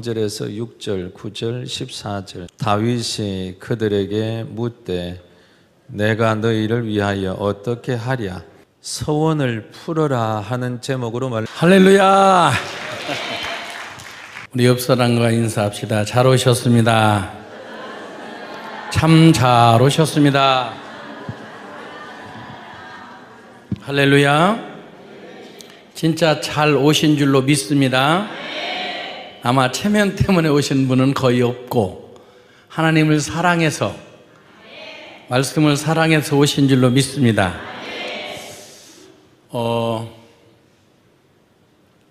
5절에서 6절, 9절, 14절. 다윗이 그들에게 묻되 내가 너희를 위하여 어떻게 하랴? 서원을 풀어라 하는 제목으로 할렐루야. 우리 옆 사람과 인사합시다. 잘 오셨습니다. 참 잘 오셨습니다. 할렐루야. 진짜 잘 오신 줄로 믿습니다. 아마 체면 때문에 오신 분은 거의 없고 하나님을 사랑해서, 말씀을 사랑해서 오신 줄로 믿습니다.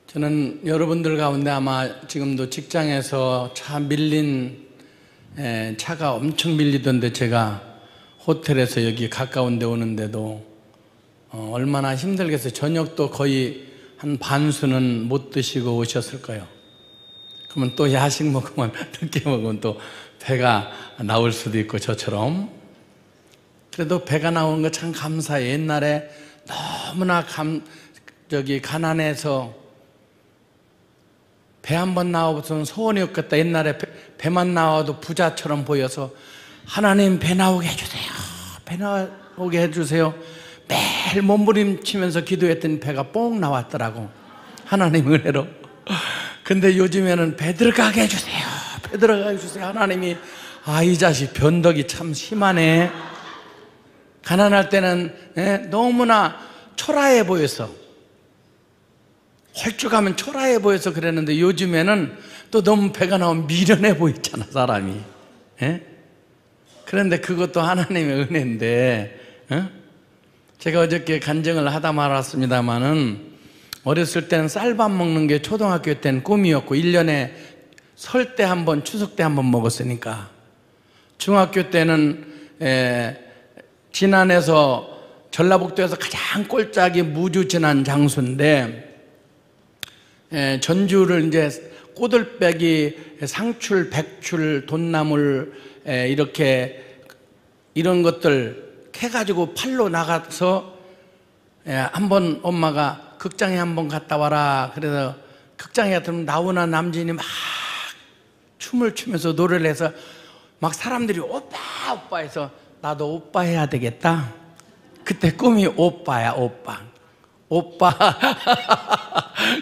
저는 여러분들 가운데 아마 지금도 직장에서 차가 엄청 밀리던데, 제가 호텔에서 여기 가까운 데 오는데도 얼마나 힘들겠어요. 저녁도 거의 한 반수는 못 드시고 오셨을 거예요. 그러면 또 야식 먹으면, 늦게 먹으면 또 배가 나올 수도 있고 저처럼. 그래도 배가 나오는 거 참 감사해요. 옛날에 너무나 가난해서 배 한 번 나오고서는 소원이 없겠다. 옛날에 배만 나와도 부자처럼 보여서 하나님 배 나오게 해주세요. 배 나오게 해주세요. 매일 몸부림치면서 기도했더니 배가 뽕 나왔더라고. 하나님 은혜로. 근데 요즘에는 배 들어가게 해주세요. 배 들어가게 해주세요. 하나님이 이 자식 변덕이 참 심하네. 가난할 때는 너무나 초라해 보여서, 헐쭉하면 초라해 보여서 그랬는데 요즘에는 또 너무 배가 나오면 미련해 보이잖아, 사람이. 그런데 그것도 하나님의 은혜인데, 제가 어저께 간증을 하다 말았습니다마는, 어렸을 때는 쌀밥 먹는 게 초등학교 때는 꿈이었고 1년에 설 때 한 번, 추석 때 한 번 먹었으니까, 중학교 때는 진안에서, 전라북도에서 가장 꼴짝이 무주 지난 장소인데, 전주를 이제 꼬들빼기, 상출, 백출, 돈나물, 이런 것들 캐가지고 팔로 나가서 한번 엄마가 극장에 한번 갔다 와라. 그래서 극장에 갔더니 나훈아 남진이 막 춤을 추면서 노래를 해서 막 사람들이 오빠 오빠 해서 나도 오빠 해야 되겠다. 그때 꿈이 오빠야, 오빠.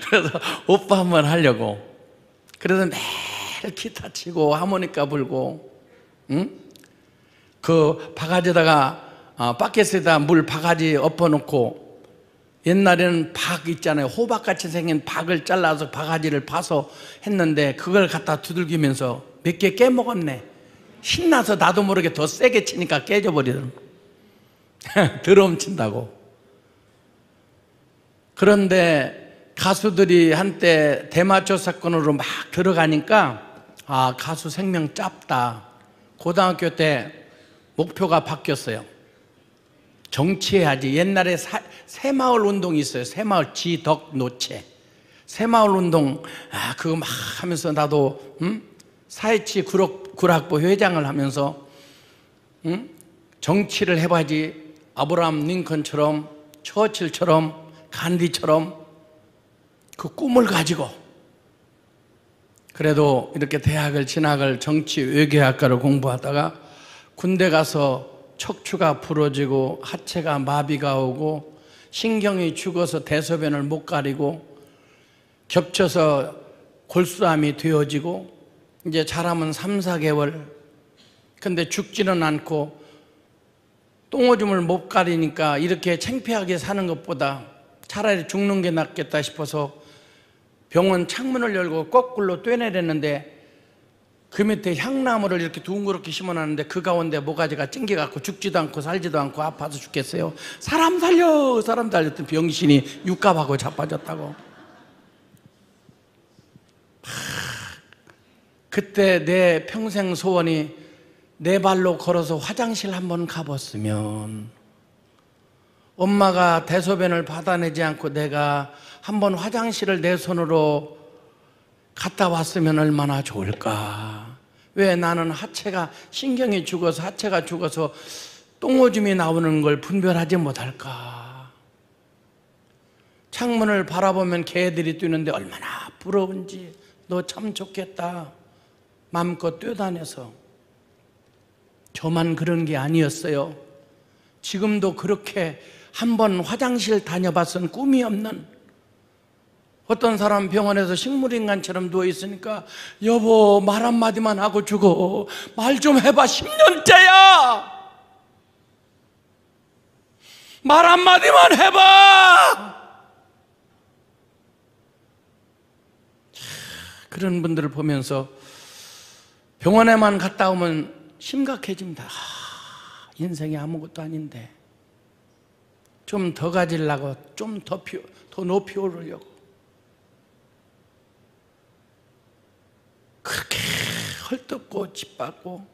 그래서 오빠 한번 하려고. 그래서 매일 기타 치고 하모니카 불고, 그 바가지에다가 바켓에다 물 바가지 엎어놓고, 옛날에는 박 있잖아요. 호박같이 생긴 박을 잘라서 바가지를 파서 했는데 그걸 갖다 두들기면서 몇 개 깨먹었네. 신나서 나도 모르게 더 세게 치니까 깨져버리더라고. 드럼 친다고. 그런데 가수들이 한때 대마초 사건으로 막 들어가니까 가수 생명 짧다. 고등학교 때 목표가 바뀌었어요. 정치해야지. 옛날에 새마을 운동이 있어요. 새마을 지덕노체 새마을 운동, 그거 막 하면서 나도 사회치 구락부 회장을 하면서 정치를 해봐야지. 아브라함 링컨처럼, 처칠처럼, 간디처럼 그 꿈을 가지고. 그래도 이렇게 대학을 진학을 정치 외교학과를 공부하다가 군대 가서 척추가 부러지고 하체가 마비가 오고 신경이 죽어서 대소변을 못 가리고 겹쳐서 골수암이 되어지고 이제 자라면 3, 4개월. 근데 죽지는 않고 똥오줌을 못 가리니까 이렇게 창피하게 사는 것보다 차라리 죽는 게 낫겠다 싶어서 병원 창문을 열고 거꾸로 뛰어내렸는데, 그 밑에 향나무를 이렇게 둥그렇게 심어놨는데 그 가운데 모가지가 찡겨갖고 죽지도 않고 살지도 않고 아파서 죽겠어요. 사람 살려, 사람 살렸더니 병신이 육갑하고 자빠졌다고. 그때 내 평생 소원이 내 발로 걸어서 화장실 한번 가봤으면, 엄마가 대소변을 받아내지 않고 내가 한번 화장실을 내 손으로 갔다 왔으면 얼마나 좋을까. 왜 나는 하체가, 신경이 죽어서 하체가 죽어서 똥오줌이 나오는 걸 분별하지 못할까. 창문을 바라보면 개들이 뛰는데 얼마나 부러운지 너 참 좋겠다. 마음껏 뛰어다녀서. 저만 그런 게 아니었어요. 지금도 그렇게 한번 화장실 다녀봤은 꿈이 없는, 어떤 사람 병원에서 식물인간처럼 누워있으니까 여보 말 한마디만 하고 죽어. 말 좀 해봐. 10년째야. 말 한마디만 해봐. 그런 분들을 보면서 병원에만 갔다 오면 심각해집니다. 인생이 아무것도 아닌데 좀 더 가지려고, 좀 더 높이 오르려고 그렇게 헐뜯고 짓밟고.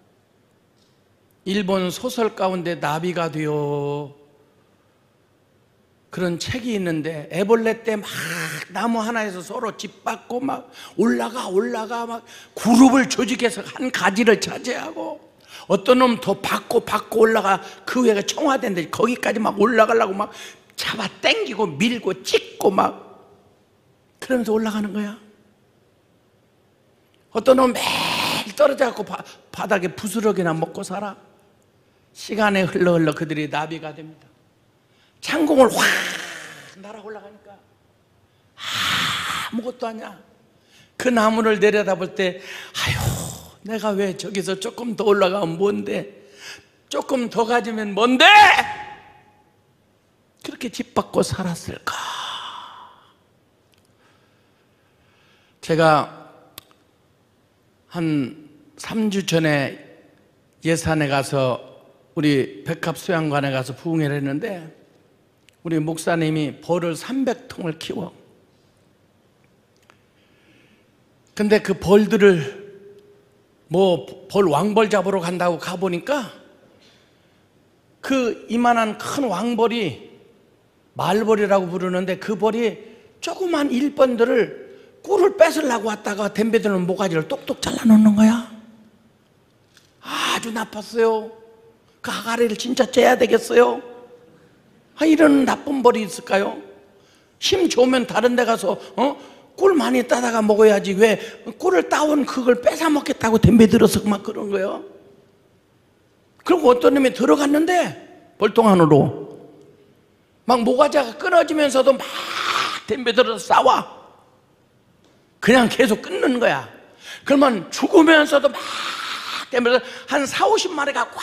일본 소설 가운데 나비가 되어 그런 책이 있는데, 애벌레 때 막 나무 하나에서 서로 짓밟고 막 올라가 막 그룹을 조직해서 한 가지를 차지하고, 어떤 놈 더 받고 올라가, 그 위에가 청와대인데 거기까지 막 올라가려고 막 잡아 당기고 밀고 찍고 막 그러면서 올라가는 거야. 어떤 놈 매일 떨어져갖고 바닥에 부스러기나 먹고 살아. 시간에 흘러 그들이 나비가 됩니다. 창공을 확 날아 올라가니까 아무것도 아니야. 그 나무를 내려다볼 때 아유, 내가 왜 저기서 조금 더 올라가면 뭔데, 조금 더 가지면 뭔데, 그렇게 짓밟고 살았을까. 제가 한 3주 전에 예산에 가서 우리 백합수양관에 가서 부흥회를 했는데, 우리 목사님이 벌을 300통을 키워. 근데 그 벌들을 벌 왕벌 잡으러 간다고 가보니까 그 이만한 큰 왕벌이 말벌이라고 부르는데, 그 벌이 조그만 일번들을 꿀을 뺏으려고 왔다가 덤벼드는 모가지를 똑똑 잘라놓는 거야. 아주 나빴어요. 그 아가리를 진짜 째야 되겠어요. 이런 나쁜 벌이 있을까요? 힘 좋으면 다른 데 가서 꿀 많이 따다가 먹어야지, 왜 꿀을 따온 그걸 뺏어 먹겠다고 덤벼들어서 막 그런 거예요. 그리고 어떤 놈이 들어갔는데 벌통 안으로 막 모가지가 끊어지면서도 막 덤벼들어서 싸워. 그냥 계속 끊는 거야. 그러면 죽으면서도 막 덤벼들어서 한 40-50마리가 꽉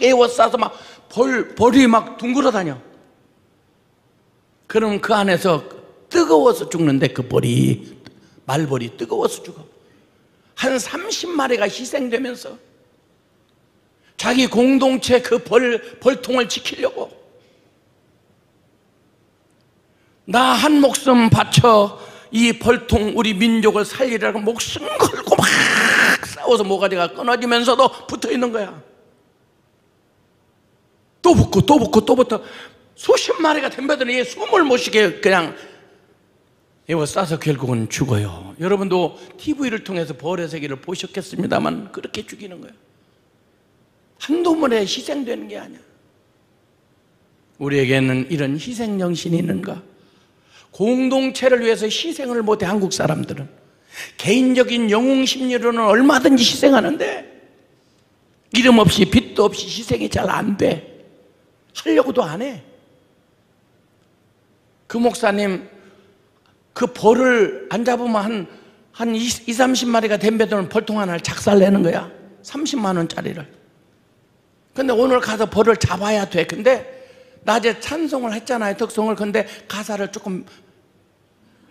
에워싸서 막 벌이 막 둥글어 다녀. 그럼 그 안에서 뜨거워서 죽는데, 그 말벌이 뜨거워서 죽어. 한 30마리가 희생되면서 자기 공동체 그 벌통을 지키려고 나 한 목숨 바쳐 이 벌통, 우리 민족을 살리라고 목숨 걸고 막 싸워서 모가지가 끊어지면서도 붙어 있는 거야. 또 붙어. 수십 마리가 덤벼드는 얘 숨을 못 쉬게 그냥 에워싸서 결국은 죽어요. 여러분도 TV를 통해서 벌의 세계를 보셨겠습니다만 그렇게 죽이는 거예요. 한두 번에 희생되는 게 아니야. 우리에게는 이런 희생정신이 있는가? 공동체를 위해서 희생을 못해. 한국 사람들은 개인적인 영웅심리로는 얼마든지 희생하는데 이름 없이 빚도 없이 희생이 잘 안 돼. 하려고도 안 해. 그 목사님 그 벌을 안 잡으면 한 20-30마리가 덤벼드는 벌통 하나를 작살내는 거야. 30만 원짜리를. 근데 오늘 가서 벌을 잡아야 돼. 근데 낮에 찬송을 했잖아요, 덕송을. 근데 가사를 조금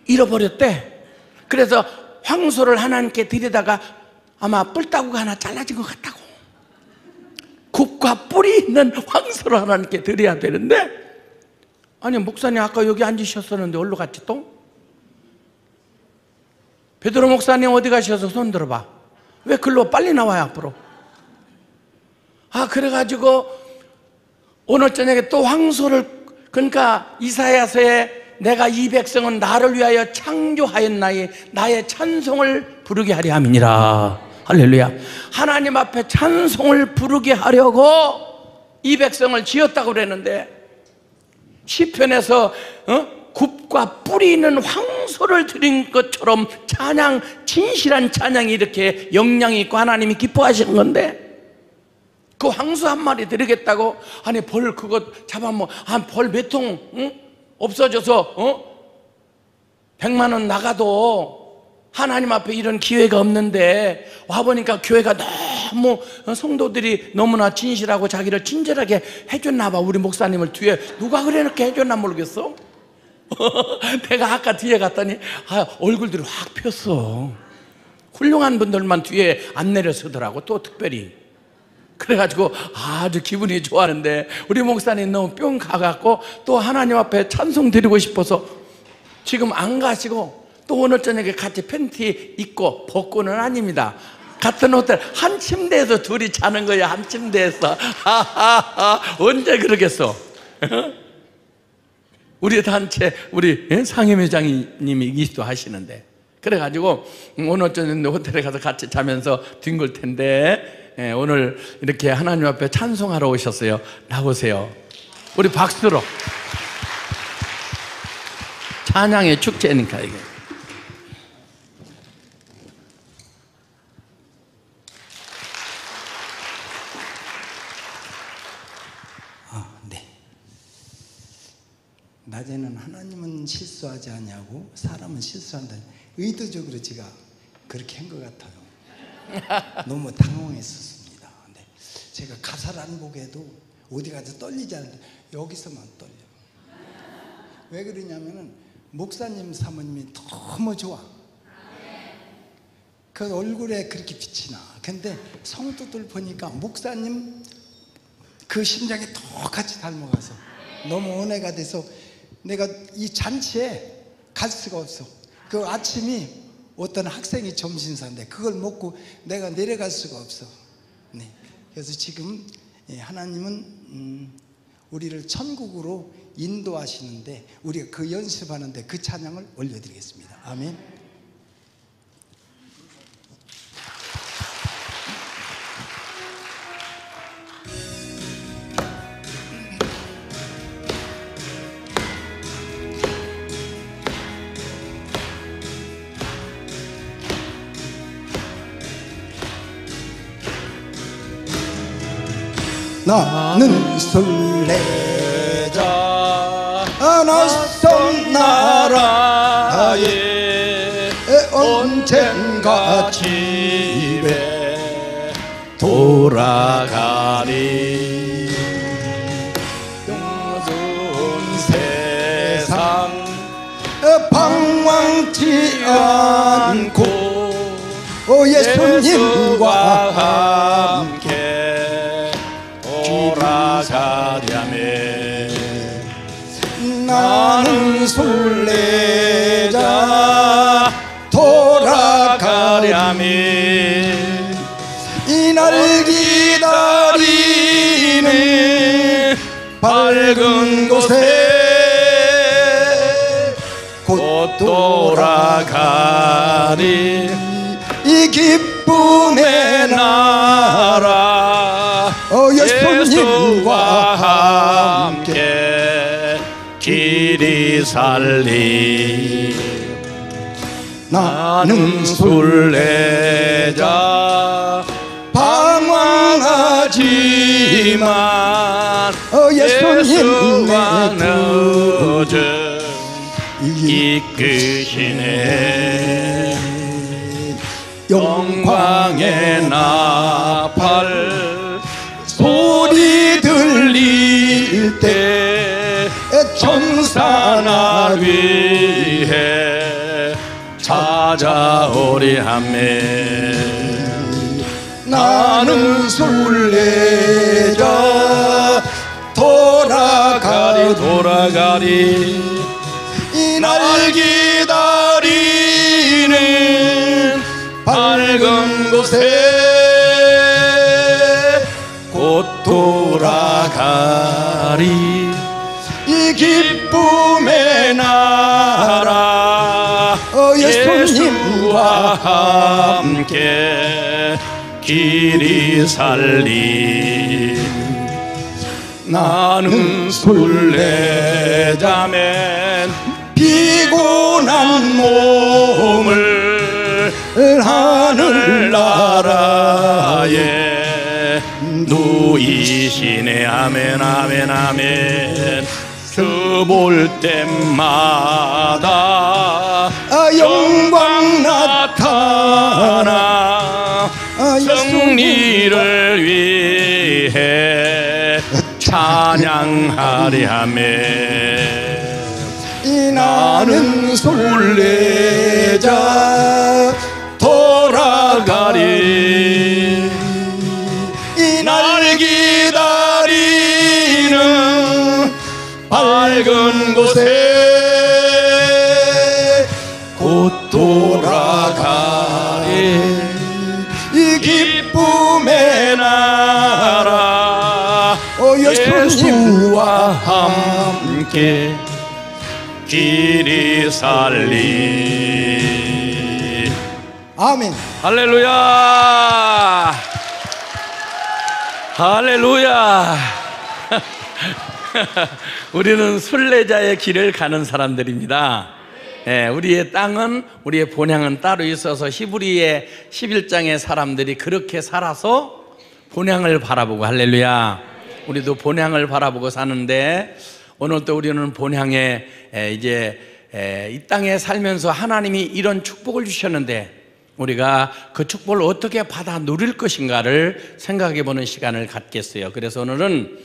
잃어버렸대. 그래서 황소를 하나님께 드리다가 아마 뿔따구가 하나 잘라진 것 같다고. 굽과 뿔이 있는 황소를 하나님께 드려야 되는데, 아니 목사님 아까 여기 앉으셨었는데 어디로 갔지 또? 베드로 목사님 어디 가셔서 손 들어봐. 왜 글로 빨리 나와요 앞으로? 그래가지고 오늘 저녁에 또 황소를, 그러니까 이사야서에 내가 이 백성은 나를 위하여 창조하였나니 나의 찬송을 부르게 하려 함이니라. 할렐루야. 하나님 앞에 찬송을 부르게 하려고 이 백성을 지었다고 그랬는데, 시편에서 굽과 뿌리 있는 황소를 드린 것처럼 찬양, 진실한 찬양이 이렇게 영향이 있고 하나님이 기뻐하시는 건데, 그 황소 한 마리 드리겠다고, 아니 벌 그거 잡아먹, 벌 몇 통 없어져서 100만 원 나가도 하나님 앞에 이런 기회가 없는데, 와보니까 교회가 너무, 성도들이 너무나 진실하고 자기를 친절하게 해줬나 봐. 우리 목사님을 뒤에 누가 그렇게 해줬나 모르겠어. 내가 아까 뒤에 갔더니 얼굴들이 확 폈어. 훌륭한 분들만 뒤에 안 내려서더라고, 또 특별히. 그래가지고 아주 기분이 좋았는데, 우리 목사님 너무 뿅 가갖고 또 하나님 앞에 찬송 드리고 싶어서 지금 안 가시고 또 오늘 저녁에 같이 팬티 입고, 벗고는 아닙니다, 같은 호텔 한 침대에서 둘이 자는 거야. 한 침대에서. 언제 그러겠어. 우리 단체 우리 상임회장님이 기도하시는데, 그래가지고 오늘 저녁 호텔에 가서 같이 자면서 뒹굴 텐데, 오늘 이렇게 하나님 앞에 찬송하러 오셨어요. 나오세요. 우리 박수로. 찬양의 축제니까 이게. 네. 낮에는 하나님은 실수하지 않냐고 사람은 실수한다. 의도적으로 제가 그렇게 한 것 같아요. 너무 당황했었습니다. 근데 제가 가사를 안 보게도 어디 가서 떨리지 않는데 여기서만 떨려. 왜 그러냐면은 목사님 사모님이 너무 좋아. 그 얼굴에 그렇게 빛이 나. 근데 성도들 보니까 목사님 그 심장이 똑같이 닮아가서 너무 은혜가 돼서 내가 이 잔치에 갈 수가 없어. 그 아침이 어떤 학생이 점심사인데 그걸 먹고 내가 내려갈 수가 없어. 네. 그래서 지금 하나님은 우리를 천국으로 인도하시는데 우리가 그 연습하는데 그 찬양을 올려드리겠습니다. 아멘. 나는 순례자 낯선 나라에 언젠가 집에 돌아가리. 온 세상 방황치 않고 예수님과 함께 돌아가랴매. 나는 순례자 돌아가랴매. 이날 기다리는 밝은 곳에 곧 돌아가리. 이 기쁨의 나라 예수님과 함께 길이 살리. 나는 순례자 방황하지만 예수님과 늦은 이끄시네. 영광의 나팔 소리 들릴 때 천사나 위해 찾아오리 하매. 나는 순례자 돌아가리. 이날 기다리는 밝은 곳에 곧 돌아가리. 이 기쁨의 나라 예수님과 함께 길이 살리. 나는 순례자맨 피곤한 몸을 하늘나라에 누이시네. 아멘 아멘 아멘. 그볼 때마다 영광 나타나 승리를 위해 찬양하리. 아멘. 나는 순례자 돌아가리. 날 기다리는 밝은 곳에 곧 돌아가리. 이 기쁨의 나라 예수와 함께 길이 살리. 아멘. 할렐루야. 할렐루야. 우리는 순례자의 길을 가는 사람들입니다. 우리의 땅은, 우리의 본향은 따로 있어서 히브리의 11장의 사람들이 그렇게 살아서 본향을 바라보고, 할렐루야, 우리도 본향을 바라보고 사는데, 오늘 또 우리는 본향에 이제 이 땅에 살면서 하나님이 이런 축복을 주셨는데 우리가 그 축복을 어떻게 받아 누릴 것인가를 생각해 보는 시간을 갖겠어요. 그래서 오늘은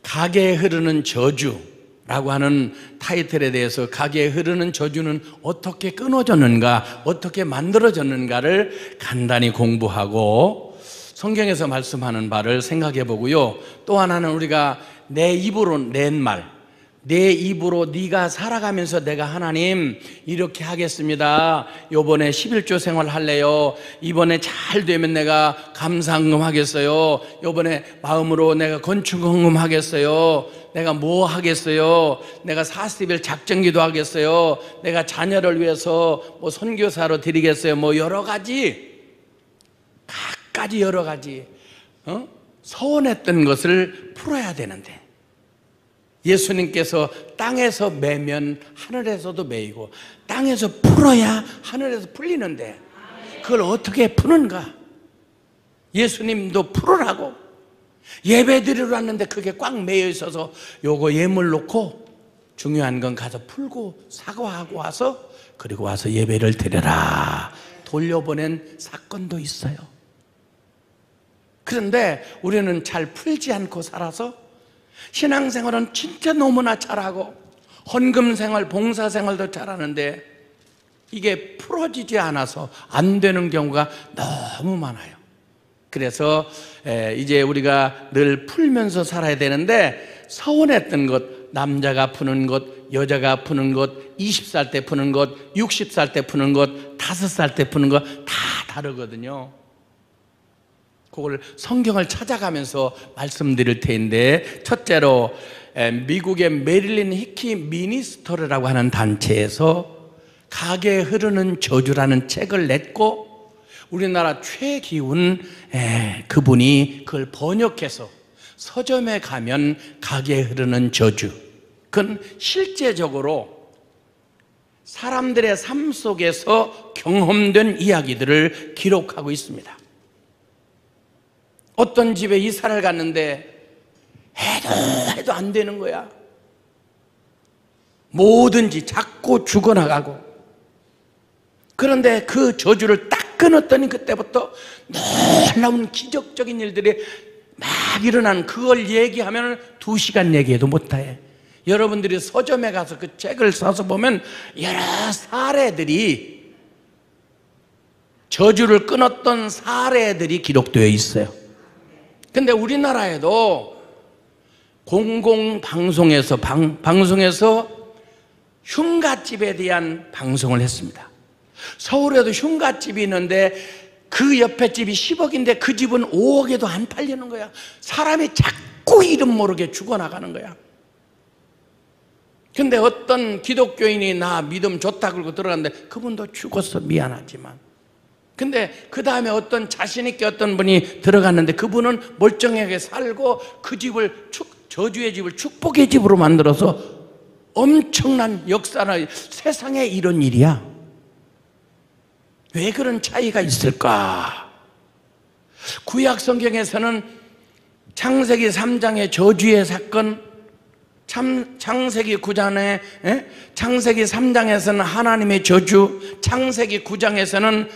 가게에 흐르는 저주라고 하는 타이틀에 대해서, 가게에 흐르는 저주는 어떻게 끊어졌는가, 어떻게 만들어졌는가를 간단히 공부하고 성경에서 말씀하는 바를 생각해 보고요. 또 하나는 우리가 내 입으로 낸 말, 내 입으로 네가 살아가면서 내가 하나님 이렇게 하겠습니다, 요번에 11조 생활 할래요, 이번에 잘 되면 내가 감사헌금 하겠어요, 요번에 마음으로 내가 건축헌금 하겠어요, 내가 뭐 하겠어요, 내가 40일 작정기도 하겠어요, 내가 자녀를 위해서 뭐 선교사로 드리겠어요, 뭐 여러 가지, 각가지 여러 가지 서원했던 것을 풀어야 되는데, 예수님께서 땅에서 매면 하늘에서도 매이고 땅에서 풀어야 하늘에서 풀리는데 그걸 어떻게 푸는가? 예수님도 풀으라고 예배 드리러 왔는데 그게 꽉 매여 있어서 요거 예물 놓고 중요한 건 가서 풀고 사과하고 와서, 그리고 와서 예배를 드려라 돌려보낸 사건도 있어요. 그런데 우리는 잘 풀지 않고 살아서 신앙생활은 진짜 너무나 잘하고 헌금생활, 봉사생활도 잘하는데 이게 풀어지지 않아서 안 되는 경우가 너무 많아요. 그래서 이제 우리가 늘 풀면서 살아야 되는데, 서운했던 것, 남자가 푸는 것, 여자가 푸는 것, 20살 때 푸는 것, 60살 때 푸는 것, 5살 때 푸는 것 다 다르거든요. 그걸 성경을 찾아가면서 말씀드릴 텐데, 첫째로 미국의 메릴린 히키 미니스터르라고 하는 단체에서 가게에 흐르는 저주라는 책을 냈고, 우리나라 최기훈 그분이 그걸 번역해서 서점에 가면 가게에 흐르는 저주, 그건 실제적으로 사람들의 삶 속에서 경험된 이야기들을 기록하고 있습니다. 어떤 집에 이사를 갔는데 해도 안 되는 거야. 뭐든지 자꾸 죽어나가고. 그런데 그 저주를 딱 끊었더니 그때부터 놀라운 기적적인 일들이 막 일어난, 그걸 얘기하면 2시간 얘기해도 못해. 여러분들이 서점에 가서 그 책을 사서 보면 여러 사례들이, 저주를 끊었던 사례들이 기록되어 있어요. 근데 우리나라에도 공공방송에서 방송에서 흉가집에 대한 방송을 했습니다. 서울에도 흉가집이 있는데 그 옆에 집이 10억인데 그 집은 5억에도 안 팔리는 거야. 사람이 자꾸 이름 모르게 죽어나가는 거야. 근데 어떤 기독교인이 나 믿음 좋다 그러고 들어갔는데 그분도 죽었어, 미안하지만. 근데 그 다음에 어떤 자신있게 어떤 분이 들어갔는데 그분은 멀쩡하게 살고 그 집을 저주의 집을 축복의 집으로 만들어서 엄청난 역사는 세상에 이런 일이야. 왜 그런 차이가 있을까? 구약 성경에서는 창세기 3장의 저주의 사건, 창세기 9장에 창세기 3장에서는 하나님의 저주, 창세기 9장에서는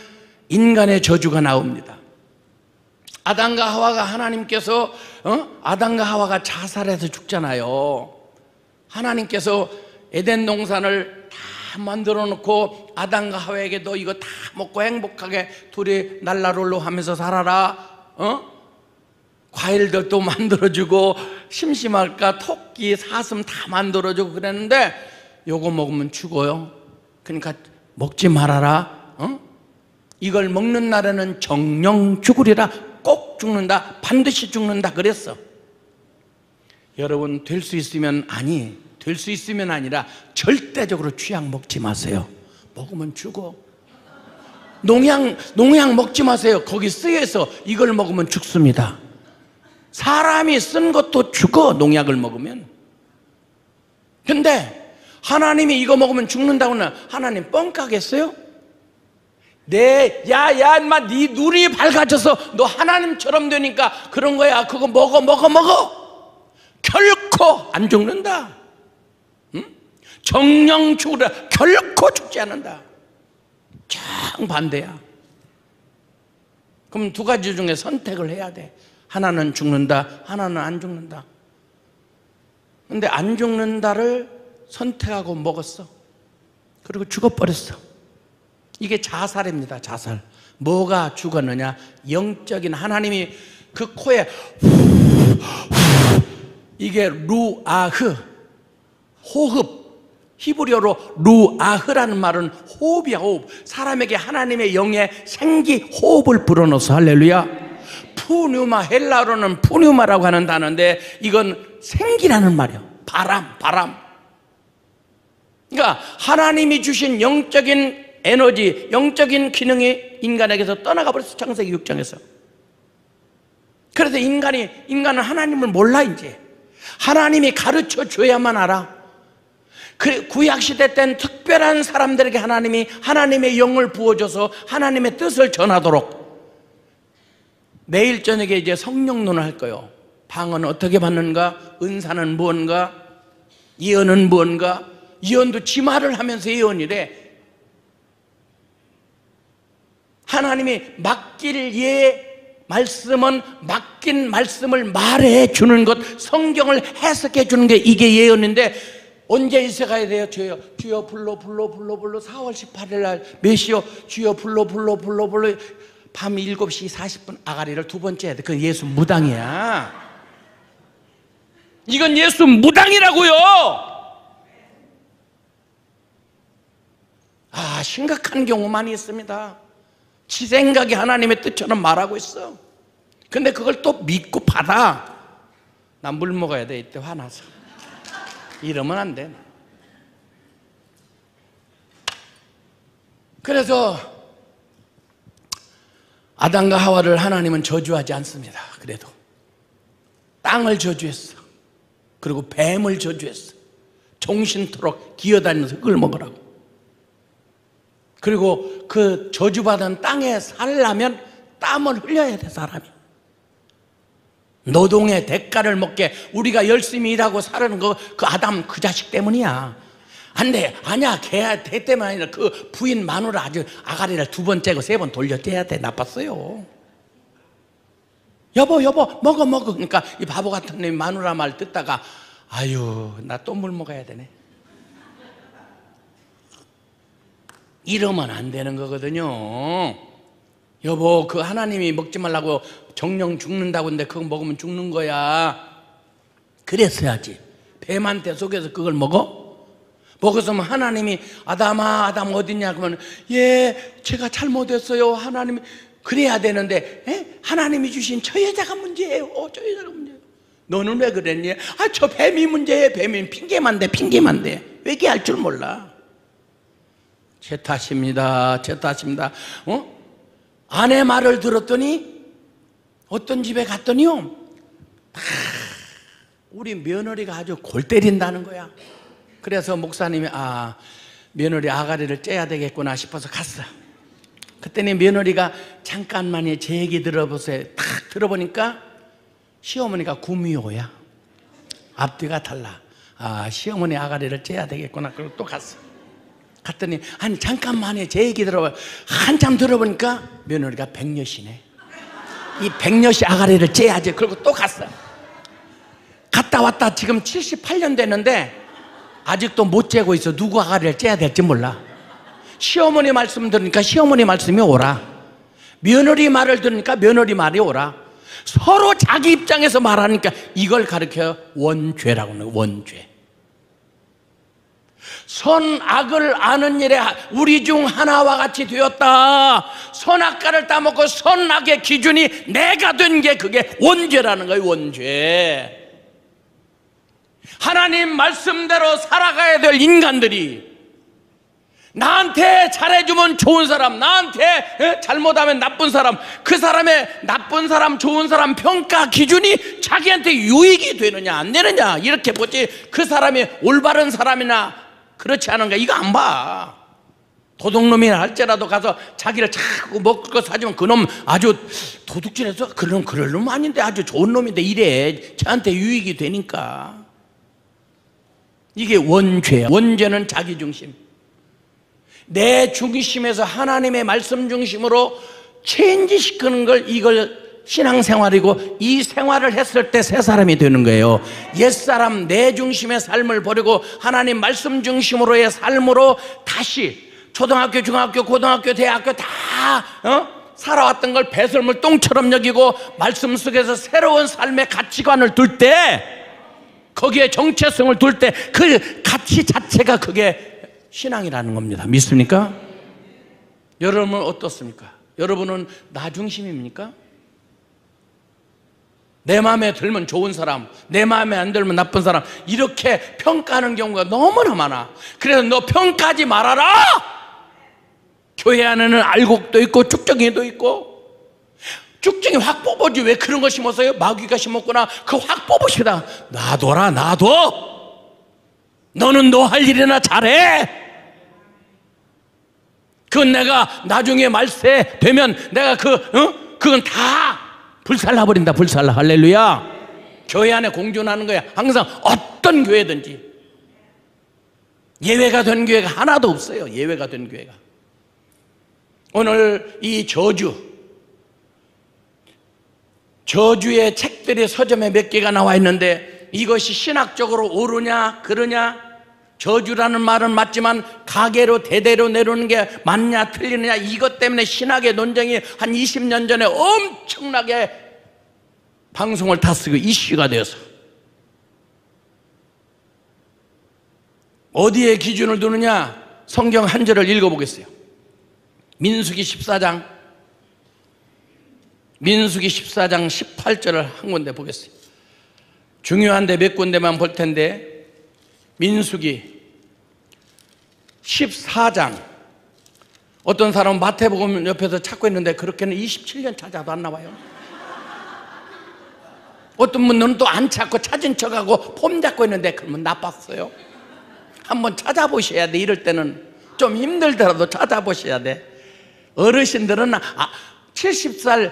인간의 저주가 나옵니다. 아담과 하와가 하나님께서 아담과 하와가 자살해서 죽잖아요. 하나님께서 에덴 동산을 다 만들어 놓고 아담과 하와에게 너 이거 다 먹고 행복하게 둘이 날라롤로 하면서 살아라. 과일들도 만들어주고 심심할까 토끼 사슴 다 만들어주고 그랬는데 요거 먹으면 죽어요. 그러니까 먹지 말아라. 이걸 먹는 날에는 정령 죽으리라. 꼭 죽는다. 반드시 죽는다 그랬어. 여러분 될 수 있으면 될 수 있으면 아니라 절대적으로 취약 먹지 마세요. 먹으면 죽어. 농약 먹지 마세요. 거기 쓰여서 이걸 먹으면 죽습니다. 사람이 쓴 것도 죽어, 농약을 먹으면. 근데 하나님이 이거 먹으면 죽는다고는 하나님 뻥까겠어요? 인마 네 눈이 밝아져서 너 하나님처럼 되니까 그런 거야. 그거 먹어. 결코 안 죽는다. 정령 죽으라. 결코 죽지 않는다. 정반대야. 그럼 두 가지 중에 선택을 해야 돼. 하나는 죽는다, 하나는 안 죽는다. 근데 안 죽는다를 선택하고 먹었어. 그리고 죽어버렸어. 이게 자살입니다. 자살. 뭐가 죽었느냐? 영적인 하나님이 그 코에 이게 루아흐, 호흡. 히브리어로 루아흐라는 말은 호흡이야. 호흡. 사람에게 하나님의 영의 생기 호흡을 불어넣어서. 할렐루야. 푸뉴마, 헬라어로는 푸뉴마라고 하는 단어인데 이건 생기라는 말이야. 바람. 그러니까 하나님이 주신 영적인 에너지, 영적인 기능이 인간에게서 떠나가 버렸어. 창세기 6장에서. 그래서 인간은 하나님을 몰라. 이제 하나님이 가르쳐 줘야만 알아. 구약시대 땐 특별한 사람들에게 하나님이 하나님의 영을 부어줘서 하나님의 뜻을 전하도록. 내일 저녁에 이제 성령론을 할 거예요. 방언은 어떻게 받는가? 은사는 무언가? 예언은 무언가? 예언도 지 말을 하면서 예언이래. 하나님이 말씀은 맡긴 말씀을 말해 주는 것, 성경을 해석해 주는 게 이게 예언인데 언제 이세 가야 돼요? 주여 불러 4월 18일 날 몇 시요? 주여 불러 밤 7시 40분 아가리를 두 번째 해야 돼. 그건 예수 무당이야. 이건 예수 무당이라고요. 심각한 경우 많이 있습니다. 지 생각이 하나님의 뜻처럼 말하고 있어. 근데 그걸 또 믿고 받아. 난 물 먹어야 돼. 이때 화나서. 이러면 안 돼. 그래서 아담과 하와를 하나님은 저주하지 않습니다. 그래도 땅을 저주했어. 그리고 뱀을 저주했어. 종신토록 기어다니면서 흙을 먹으라고. 그리고 그 저주받은 땅에 살려면 땀을 흘려야 돼. 사람이 노동의 대가를 먹게. 우리가 열심히 일하고 사는 거 그 아담 그 자식 때문이야. 안 돼. 아니야. 걔 때문 아니라 그 부인 마누라 아주 아가리를 두 번 째고 세 번 돌려째야 돼. 나빴어요. 여보 먹어. 그러니까 이 바보 같은 놈이 마누라 말 듣다가 아유 나 또 물 먹어야 되네. 이러면 안 되는 거거든요. 여보 그 하나님이 먹지 말라고 정령 죽는다고 했는데 그거 먹으면 죽는 거야. 그랬어야지. 뱀한테 속여서 그걸 먹었으면 하나님이 아담 어딨냐 그러면 제가 잘못했어요. 하나님이 그래야 되는데 하나님이 주신 저 여자가 문제예요. 저 여자가 문제예요. 너는 왜 그랬니? 저 뱀이 문제예요. 뱀이 핑계만 대. 회개할 줄 몰라. 제 탓입니다. 아내 말을 들었더니 어떤 집에 갔더니요 우리 며느리가 아주 골 때린다는 거야. 그래서 목사님이 며느리 아가리를 째야 되겠구나 싶어서 갔어. 그때는 며느리가 잠깐만요 제 얘기 들어보세요. 딱 들어보니까 시어머니가 구미호야. 앞뒤가 달라. 시어머니 아가리를 째야 되겠구나. 그리고 또 갔어. 갔더니 아니 잠깐만요 제 얘기 들어봐. 한참 들어보니까 며느리가 백녀시네. 이 백녀시 아가리를 째야지. 그리고 또 갔어. 갔다 왔다 지금 78년 됐는데 아직도 못 재고 있어. 누구 아가리를 째야 될지 몰라. 시어머니 말씀 들으니까 시어머니 말씀이 오라. 며느리 말을 들으니까 며느리 말이 오라. 서로 자기 입장에서 말하니까 이걸 가르쳐요. 원죄라고 하는 거예요. 원죄. 선악을 아는 일에 우리 중 하나와 같이 되었다. 선악과를 따먹고 선악의 기준이 내가 된 게 그게 원죄라는 거예요. 원죄. 하나님 말씀대로 살아가야 될 인간들이 나한테 잘해주면 좋은 사람, 나한테 잘못하면 나쁜 사람, 그 사람의 나쁜 사람, 좋은 사람 평가 기준이 자기한테 유익이 되느냐 안 되느냐 이렇게 보지, 그 사람이 올바른 사람이나 그렇지 않은가 이거 안 봐. 도둑놈이나 할지라도 가서 자기를 자꾸 먹을 거 사주면 그놈 아주 도둑질해서 그런 그럴 놈 아닌데 아주 좋은 놈인데 이래 저한테 유익이 되니까. 이게 원죄야. 원죄는 자기 중심. 내 중심에서 하나님의 말씀 중심으로 체인지시키는 걸, 이걸 신앙생활이고, 이 생활을 했을 때 새 사람이 되는 거예요. 옛사람 내 중심의 삶을 버리고 하나님 말씀 중심으로의 삶으로 다시 초등학교, 중학교, 고등학교, 대학교 다 살아왔던 걸 배설물 똥처럼 여기고 말씀 속에서 새로운 삶의 가치관을 둘 때, 거기에 정체성을 둘 때 그 가치 자체가 그게 신앙이라는 겁니다. 믿습니까? 여러분은 어떻습니까? 여러분은 나 중심입니까? 내 마음에 들면 좋은 사람, 내 마음에 안 들면 나쁜 사람, 이렇게 평가하는 경우가 너무나 많아. 그래서 너 평가하지 말아라. 교회 안에는 알곡도 있고 쭉정이도 있고. 쭉정이 확 뽑아지. 왜 그런 거 심었어요? 마귀가 심었구나. 그 확 뽑으시다. 놔둬라, 놔둬. 너는 너 할 일이나 잘해. 그건 내가 나중에 말세 되면 내가 그건 다 불살라버린다. 불살라. 할렐루야. 교회 안에 공존하는 거야. 항상 어떤 교회든지. 예외가 된 교회가 하나도 없어요. 예외가 된 교회가. 오늘 이 저주의 책들이 서점에 몇 개가 나와 있는데 이것이 신학적으로 옳으냐 그러냐, 저주라는 말은 맞지만 가계로 대대로 내려오는 게 맞냐 틀리느냐, 이것 때문에 신학의 논쟁이 한 20년 전에 엄청나게 방송을 다 쓰고 이슈가 되어서 어디에 기준을 두느냐. 성경 한 절을 읽어보겠어요. 민수기 14장 18절을 한 군데 보겠어요. 중요한데 몇 군데만 볼 텐데, 민수기 14장. 어떤 사람은 마태복음 옆에서 찾고 있는데 그렇게는 27년 찾아도 안 나와요. 어떤 분들은 또 안 찾고 찾은 척하고 폼 잡고 있는데 그러면 나빴어요. 한번 찾아보셔야 돼. 이럴 때는 좀 힘들더라도 찾아보셔야 돼. 어르신들은 70살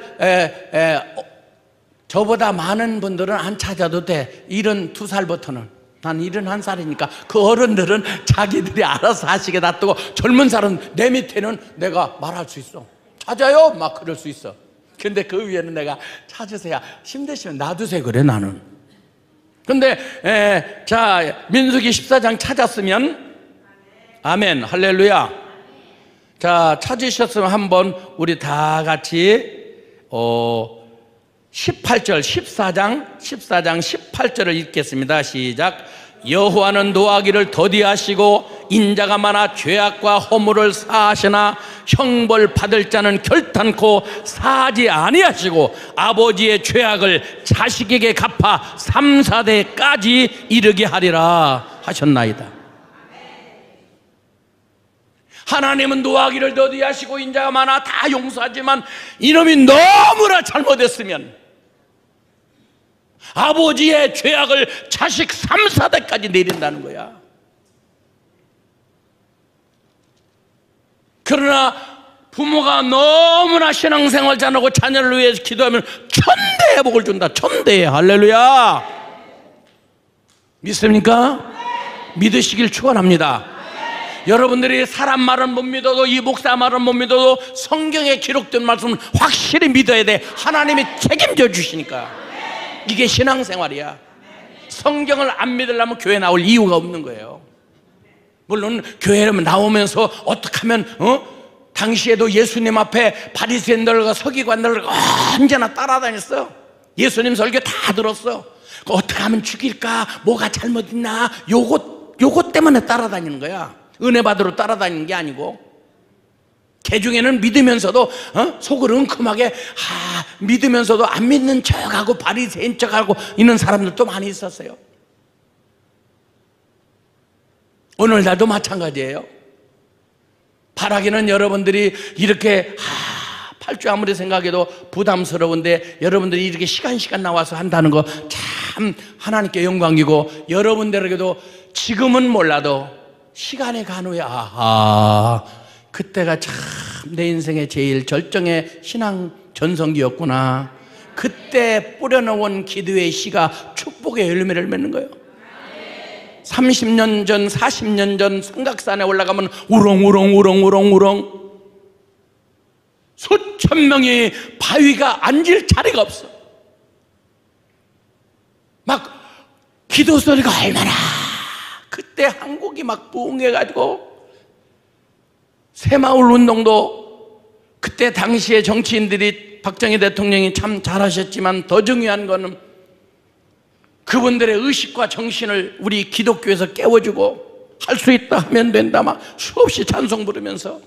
저보다 많은 분들은 안 찾아도 돼. 72살부터는. 난 71살이니까 그 어른들은 자기들이 알아서 하시게 놔두고, 젊은 사람 내 밑에는 내가 말할 수 있어. 찾아요? 막 그럴 수 있어. 근데 그 위에는 내가 찾으세요. 힘드시면 놔두세요. 그래 나는. 근데 자, 민수기 14장 찾았으면 아멘. 할렐루야. 자, 찾으셨으면 한번 우리 다 같이 18절 14장 18절을 읽겠습니다. 시작. 여호와는 노하기를 더디하시고 인자가 많아 죄악과 허물을 사하시나 형벌 받을 자는 결탄코 사하지 아니하시고 아버지의 죄악을 자식에게 갚아 3, 4대까지 이르게 하리라 하셨나이다. 하나님은 노하기를 더디하시고 인자가 많아 다 용서하지만 이놈이 너무나 잘못했으면 아버지의 죄악을 자식 3, 4대까지 내린다는 거야. 그러나 부모가 너무나 신앙생활 잘하고 자녀를 위해서 기도하면 천대의 복을 준다. 천대. 할렐루야. 믿습니까? 믿으시길 축원합니다. 여러분들이 사람 말은 못 믿어도, 이 목사 말은 못 믿어도 성경에 기록된 말씀은 확실히 믿어야 돼. 하나님이 책임져 주시니까. 이게 신앙생활이야. 성경을 안 믿으려면 교회 나올 이유가 없는 거예요. 물론 교회에 나오면서 어떻게 하면 당시에도 예수님 앞에 바리새인들과 서기관들과 언제나 따라다녔어. 예수님 설교 다 들었어. 어떻게 하면 죽일까? 뭐가 잘못있나? 요것 때문에 따라다니는 거야. 은혜 받으러 따라다니는 게 아니고. 개 중에는 믿으면서도 속을 웅큼하게 믿으면서도 안 믿는 척하고 바리새인 척하고 있는 사람들도 많이 있었어요. 오늘날도 마찬가지예요. 바라기는 여러분들이 이렇게 8주 아무리 생각해도 부담스러운데 여러분들이 이렇게 시간 나와서 한다는 거 참 하나님께 영광이고, 여러분들에게도 지금은 몰라도 시간이 간 후에 그때가 참 내 인생의 제일 절정의 신앙 전성기였구나. 그때 뿌려놓은 기도의 씨가 축복의 열매를 맺는 거예요. 30년 전, 40년 전 삼각산에 올라가면 우렁우렁 수천 명이 바위가 앉을 자리가 없어. 막 기도 소리가 얼마나, 그때 한국이 막 부흥해가지고 새마을 운동도, 그때 당시에 정치인들이, 박정희 대통령이 참 잘하셨지만 더 중요한 거는 그분들의 의식과 정신을 우리 기독교에서 깨워주고, 할 수 있다 하면 된다 막 수없이 찬송 부르면서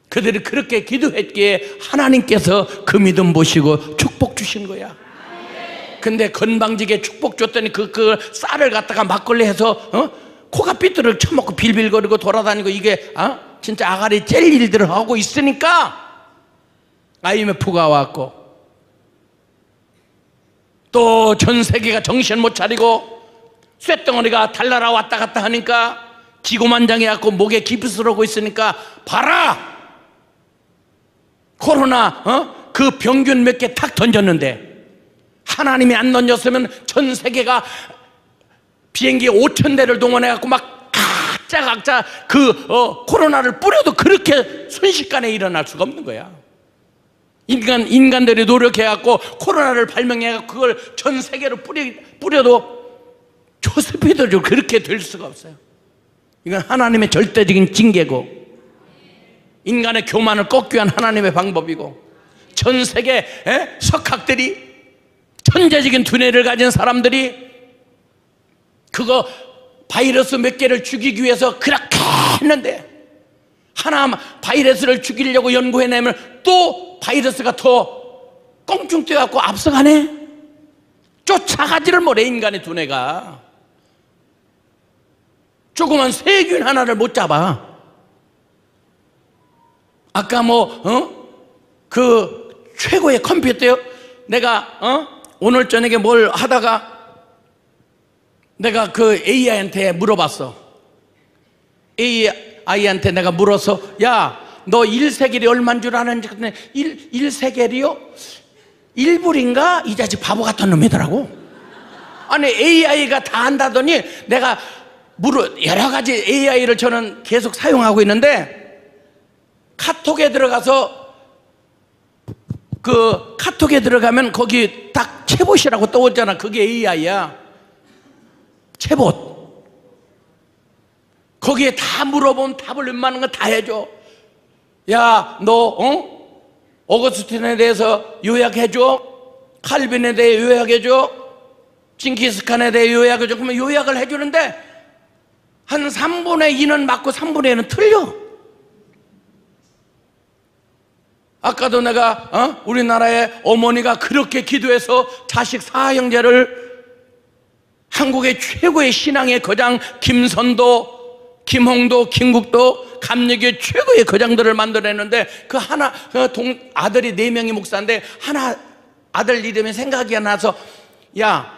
그들이 그렇게 기도했기에 하나님께서 그 믿음 보시고 축복 주신 거야. 근데 건방지게 축복 줬더니 그 쌀을 갖다가 막걸리 해서 코가 삐뚤을 쳐먹고 빌빌거리고 돌아다니고, 이게 진짜 아가리 젤 일들을 하고 있으니까 IMF가 왔고, 또 전 세계가 정신 못 차리고 쇳덩어리가 달나라 왔다 갔다 하니까 기고만장해갖고 목에 기부스러고 있으니까, 봐라! 코로나 그 병균 몇 개 탁 던졌는데, 하나님이 안 던졌으면 전 세계가 비행기 5,000대를 동원해갖고 막 각자 코로나를 뿌려도 그렇게 순식간에 일어날 수가 없는 거야. 인간들이 노력해갖고 코로나를 발명해갖고 그걸 전 세계로 뿌려도 조스피드로 그렇게 될 수가 없어요. 이건 하나님의 절대적인 징계고, 인간의 교만을 꺾기 위한 하나님의 방법이고, 전 세계 석학들이, 천재적인 두뇌를 가진 사람들이 그거 바이러스 몇 개를 죽이기 위해서 그렇게 했는데, 하나 바이러스를 죽이려고 연구해내면 또 바이러스가 더 껑충 뛰어갖고 앞서가네. 쫓아가지를 못해. 인간의 두뇌가 조그만 세균 하나를 못 잡아. 아까 그 최고의 컴퓨터요. 내가 오늘 저녁에 뭘 하다가 내가 그 AI한테 물어봤어. AI한테 내가 물어서, 야, 너 1세겔이 얼마인 줄 아는지. 그랬더니 1세겔이요? 1불인가? 이 자식 바보 같은 놈이더라고. 아니, AI가 다 한다더니 내가 여러 가지 AI를 저는 계속 사용하고 있는데, 카톡에 들어가면 거기 딱 채봇이라고 떠오르잖아. 그게 AI야. 채봇. 거기에 다 물어보면 답을 웬만한 거 다 해줘. 야, 너 어거스틴에 대해서 요약해줘. 칼빈에 대해 요약해줘. 징기스칸에 대해 요약해줘. 그러면 요약을 해주는데 한 3분의 2는 맞고 3분의 1은 틀려. 아까도 내가 우리나라의 어머니가 그렇게 기도해서 자식 4형제를 한국의 최고의 신앙의 거장 김선도, 김홍도, 김국도, 감리교의 최고의 거장들을 만들어냈는데, 그 아들이 4명이 목사인데 하나 아들 이름이 생각이 안 나서, 야,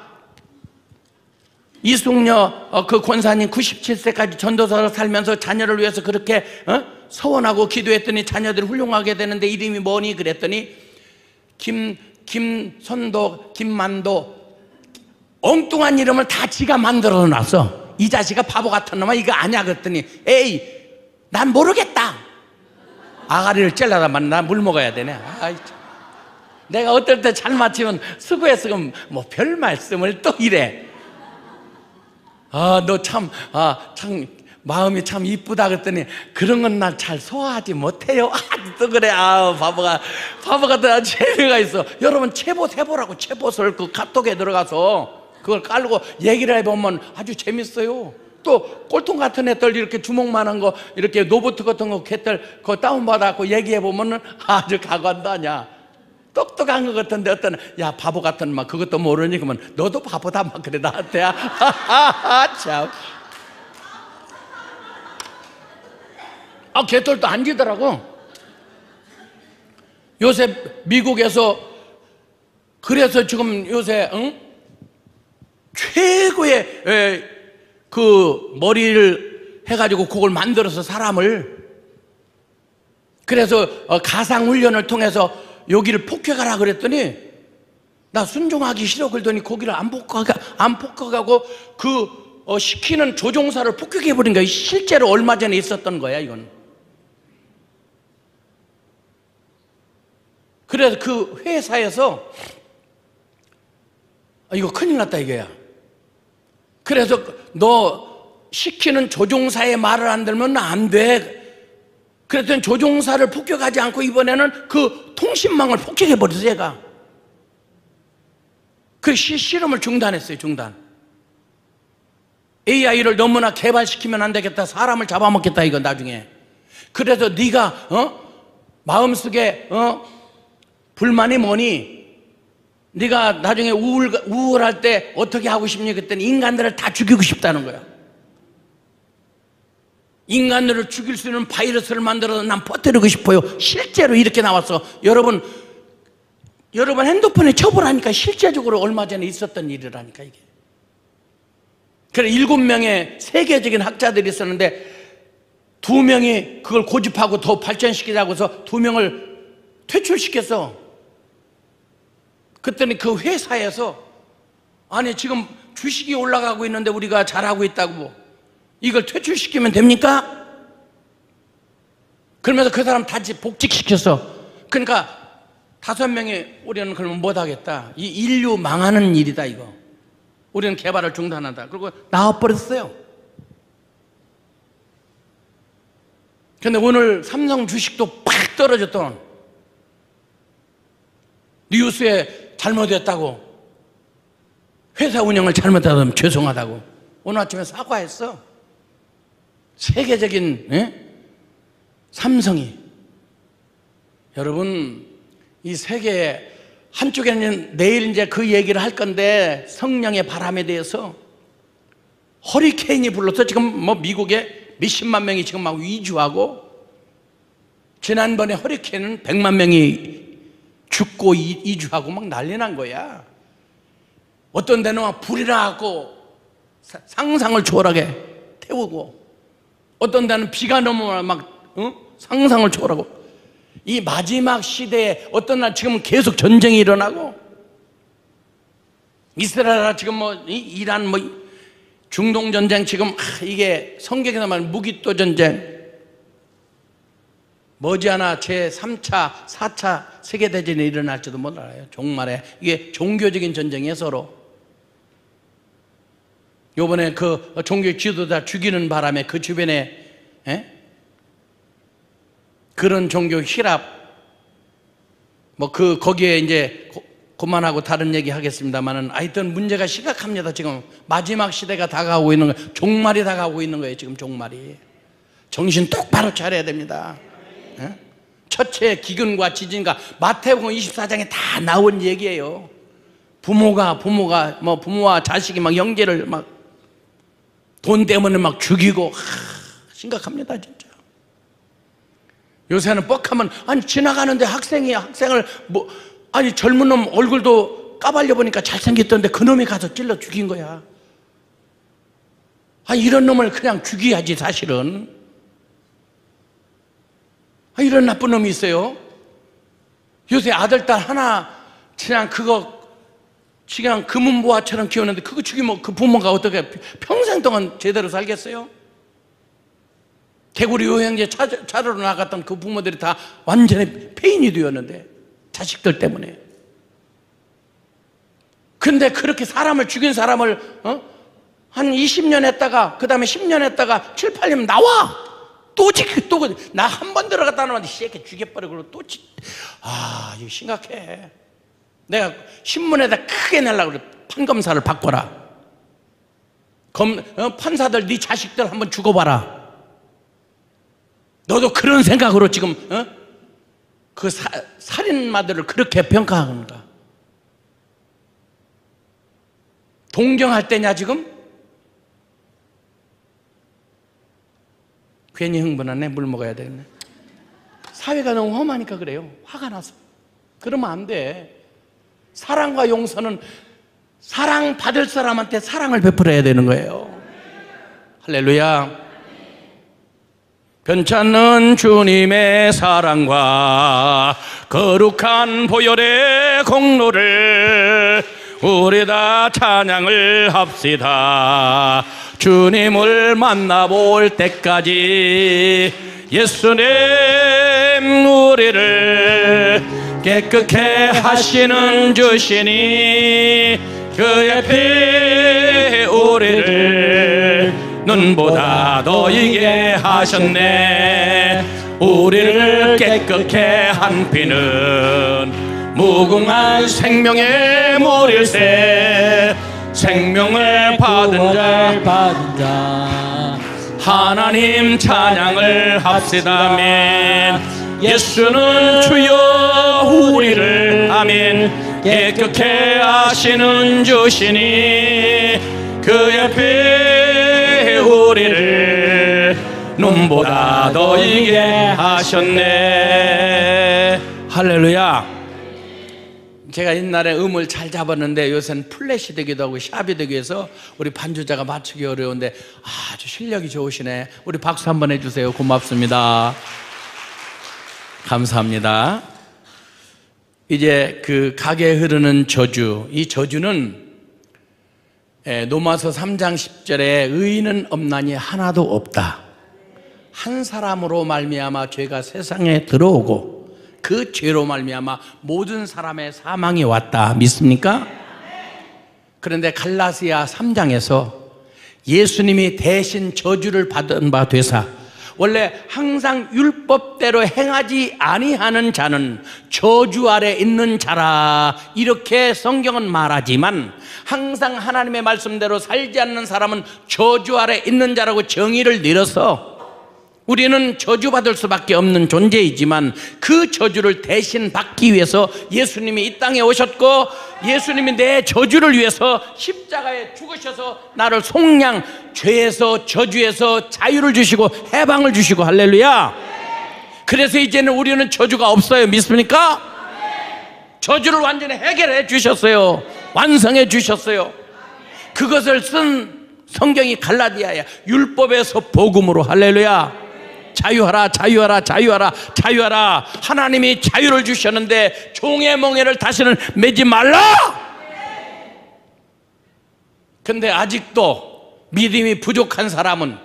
이숙녀 그 권사님 97세까지 전도사로 살면서 자녀를 위해서 그렇게 서원하고 기도했더니 자녀들이 훌륭하게 되는데 이름이 뭐니? 그랬더니 김선도, 김만도, 엉뚱한 이름을 다 지가 만들어 놨어. 이 자식아 바보 같은 놈아 이거 아니야. 그랬더니 에이 난 모르겠다. 아가리를 찔러다만 나 물 먹어야 되네. 아이, 내가 어떨 때 잘 맞추면 수고했어. 그럼 뭐 별 말씀을 또 이래. 너 참 마음이 참 이쁘다 그랬더니 그런 건 날 잘 소화하지 못해요. 또 그래. 바보가 다 재미가 있어. 여러분 체봇 해보라고. 체봇을 그 카톡에 들어가서 그걸 깔고 얘기를 해보면 아주 재밌어요. 또 꼴통 같은 애들 이렇게 주먹만한 거 이렇게 로봇 같은 거 개들 그거 다운받아갖고 얘기해보면 아주 가관다냐. 똑똑한 것 같은데 어떤 야 바보 같은 막 그것도 모르니 그러면 너도 바보다 막 그래 나한테. 참. 개털도 안 지더라고. 요새 미국에서 그래서 지금 요새 최고의 그 머리를 해가지고 그걸 만들어서 사람을 그래서 가상 훈련을 통해서 여기를 폭격하라 그랬더니 나 순종하기 싫어 그러더니 거기를 안 폭격하고 그 시키는 조종사를 폭격해버린 거야. 실제로 얼마 전에 있었던 거야 이건. 그래서 그 회사에서 이거 큰일 났다 이거야. 그래서 너 시키는 조종사의 말을 안 들으면 안 돼. 그랬더니 조종사를 폭격하지 않고 이번에는 그 통신망을 폭격해버렸어 얘가. 그 실험을 중단했어요. 중단. AI를 너무나 개발시키면 안 되겠다. 사람을 잡아먹겠다 이거 나중에. 그래서 네가 마음속에 불만이 뭐니? 네가 나중에 우울할 때 어떻게 하고 싶니? 그랬더니 인간들을 다 죽이고 싶다는 거야. 인간들을 죽일 수 있는 바이러스를 만들어서 난 퍼뜨리고 싶어요. 실제로 이렇게 나왔어. 여러분 핸드폰에 쳐보라니까. 실제적으로 얼마 전에 있었던 일이라니까 이게. 그래 7명의 세계적인 학자들이 있었는데 2명이 그걸 고집하고 더 발전시키자고 해서 2명을 퇴출시켰어. 그랬더니 그 회사에서 아니 지금 주식이 올라가고 있는데 우리가 잘하고 있다고 이걸 퇴출시키면 됩니까? 그러면서 그 사람 다 복직시켰어. 그러니까 5명이 우리는 그러면 못하겠다. 이 인류 망하는 일이다 이거. 우리는 개발을 중단한다. 그리고 나와버렸어요. 근데 오늘 삼성 주식도 팍 떨어졌던 뉴스에 잘못했다고, 회사 운영을 잘못하면 죄송하다고 오늘 아침에 사과했어. 세계적인 삼성이. 여러분 이 세계 한쪽에는 내일 이제 그 얘기를 할 건데 성령의 바람에 대해서 허리케인이 불러서 지금 뭐 미국에 몇십만 명이 지금 막 이주하고 지난번에 허리케인은 100만 명이 죽고 이주하고 막 난리 난 거야. 어떤 데는 막 불이 나고 상상을 초월하게 태우고 어떤 데는 비가 넘어와 막 상상을 초월하고. 이 마지막 시대에 어떤 날 지금 계속 전쟁이 일어나고 이스라엘 지금 뭐 이란 뭐 중동 전쟁 지금 이게 성경에서 말하는 무기토 전쟁 머지않아 제3차 4차 세계대전이 일어날지도 몰라요. 종말에 이게 종교적인 전쟁이에요. 서로 요번에 그 종교 지도자 죽이는 바람에 그 주변에 그런 종교 희랍 뭐 거기에 이제 그만하고 다른 얘기 하겠습니다만은 하여튼 문제가 심각합니다. 지금 마지막 시대가 다가오고 있는 거예요. 종말이 다가오고 있는 거예요. 지금 종말이. 정신 똑바로 차려야 됩니다. 첫째 기근과 지진과 마태복음 24장에 다 나온 얘기예요. 부모가 뭐 부모와 자식이 막 영계를 막 돈 때문에 막 죽이고 심각합니다 진짜. 요새는 뻑하면 아니 지나가는데 학생을 뭐 아니 젊은 놈 얼굴도 까발려 보니까 잘생겼던데 그놈이 가서 찔러 죽인 거야. 아니 이런 놈을 그냥 죽여야지 사실은. 이런 나쁜 놈이 있어요. 요새 아들, 딸 하나 그냥 그거 그냥 금은보화처럼 키우는데 그거 죽이면 그 부모가 어떻게 평생 동안 제대로 살겠어요? 개구리 요양제 찾으러 나갔던 그 부모들이 다 완전히 폐인이 되었는데, 자식들 때문에. 근데 그렇게 사람을 죽인 사람을 한 20년 했다가 그 다음에 10년 했다가 7, 8년 나와! 또 나 한 번 들어갔다 나왔는데 이 새끼 죽여버리고 또 이거 심각해. 내가 신문에다 크게 내려고 그래. 판검사를 바꿔라. 판사들 네 자식들 한번 죽어봐라. 너도 그런 생각으로 지금 그 살인마들을 그렇게 평가하는가? 동경할 때냐 지금? 괜히 흥분하네. 물 먹어야 되겠네. 사회가 너무 험하니까 그래요. 화가 나서. 그러면 안 돼. 사랑과 용서는 사랑받을 사람한테 사랑을 베풀어야 되는 거예요. 할렐루야. 변찮는 주님의 사랑과 거룩한 보혈의 공로를 우리 다 찬양을 합시다. 주님을 만나볼 때까지 예수님 우리를 깨끗게 하시는 주시니 그의 피 우리를 눈보다 더 이게 하셨네. 우리를 깨끗게 한 피는 무궁한 생명의 물일세. 생명을 받은 자 하나님 찬양을 합시다. 아멘. 예수는 주여 우리를 아멘 깨끗게 하시는 주시니 그의 피 우리를 눈보다 더 이게 하셨네. 할렐루야. 제가 옛날에 음을 잘 잡았는데 요새는 플랫이 되기도 하고 샵이 되기 위해서 우리 반주자가 맞추기 어려운데 아주 실력이 좋으시네. 우리 박수 한번 해주세요. 고맙습니다. 감사합니다. 이제 그 가게에 흐르는 저주, 이 저주는 로마서 3장 10절에 의인은 없나니 하나도 없다. 한 사람으로 말미암아 죄가 세상에 들어오고 그 죄로 말미암아 모든 사람의 사망이 왔다. 믿습니까? 그런데 갈라디아 3장에서 예수님이 대신 저주를 받은 바 되사 원래 항상 율법대로 행하지 아니하는 자는 저주 아래 있는 자라 이렇게 성경은 말하지만 항상 하나님의 말씀대로 살지 않는 사람은 저주 아래 있는 자라고 정의를 내려서 우리는 저주받을 수밖에 없는 존재이지만 그 저주를 대신 받기 위해서 예수님이 이 땅에 오셨고 예수님이 내 저주를 위해서 십자가에 죽으셔서 나를 속량 죄에서 저주에서 자유를 주시고 해방을 주시고 할렐루야. 그래서 이제는 우리는 저주가 없어요. 믿습니까? 저주를 완전히 해결해 주셨어요. 완성해 주셨어요. 그것을 쓴 성경이 갈라디아야. 율법에서 복음으로 할렐루야. 자유하라 자유하라 자유하라 자유하라. 하나님이 자유를 주셨는데 종의 멍에를 다시는 매지 말라. 근데 아직도 믿음이 부족한 사람은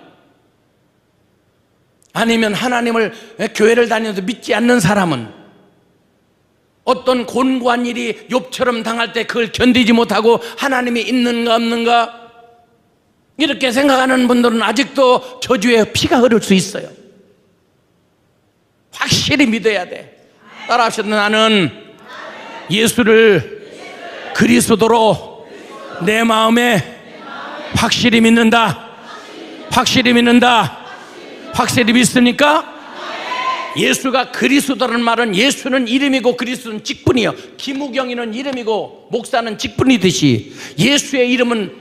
아니면 하나님을 교회를 다니면서 믿지 않는 사람은 어떤 곤고한 일이 욥처럼 당할 때 그걸 견디지 못하고 하나님이 있는가 없는가 이렇게 생각하는 분들은 아직도 저주에 피가 흐를 수 있어요. 확실히 믿어야 돼. 따라합시다. 나는 예수를 그리스도로 내 마음에 확실히 믿는다. 확실히 믿는다. 확실히 믿습니까? 예수가 그리스도라는 말은 예수는 이름이고 그리스도는 직분이요. 김우경이는 이름이고 목사는 직분이듯이 예수의 이름은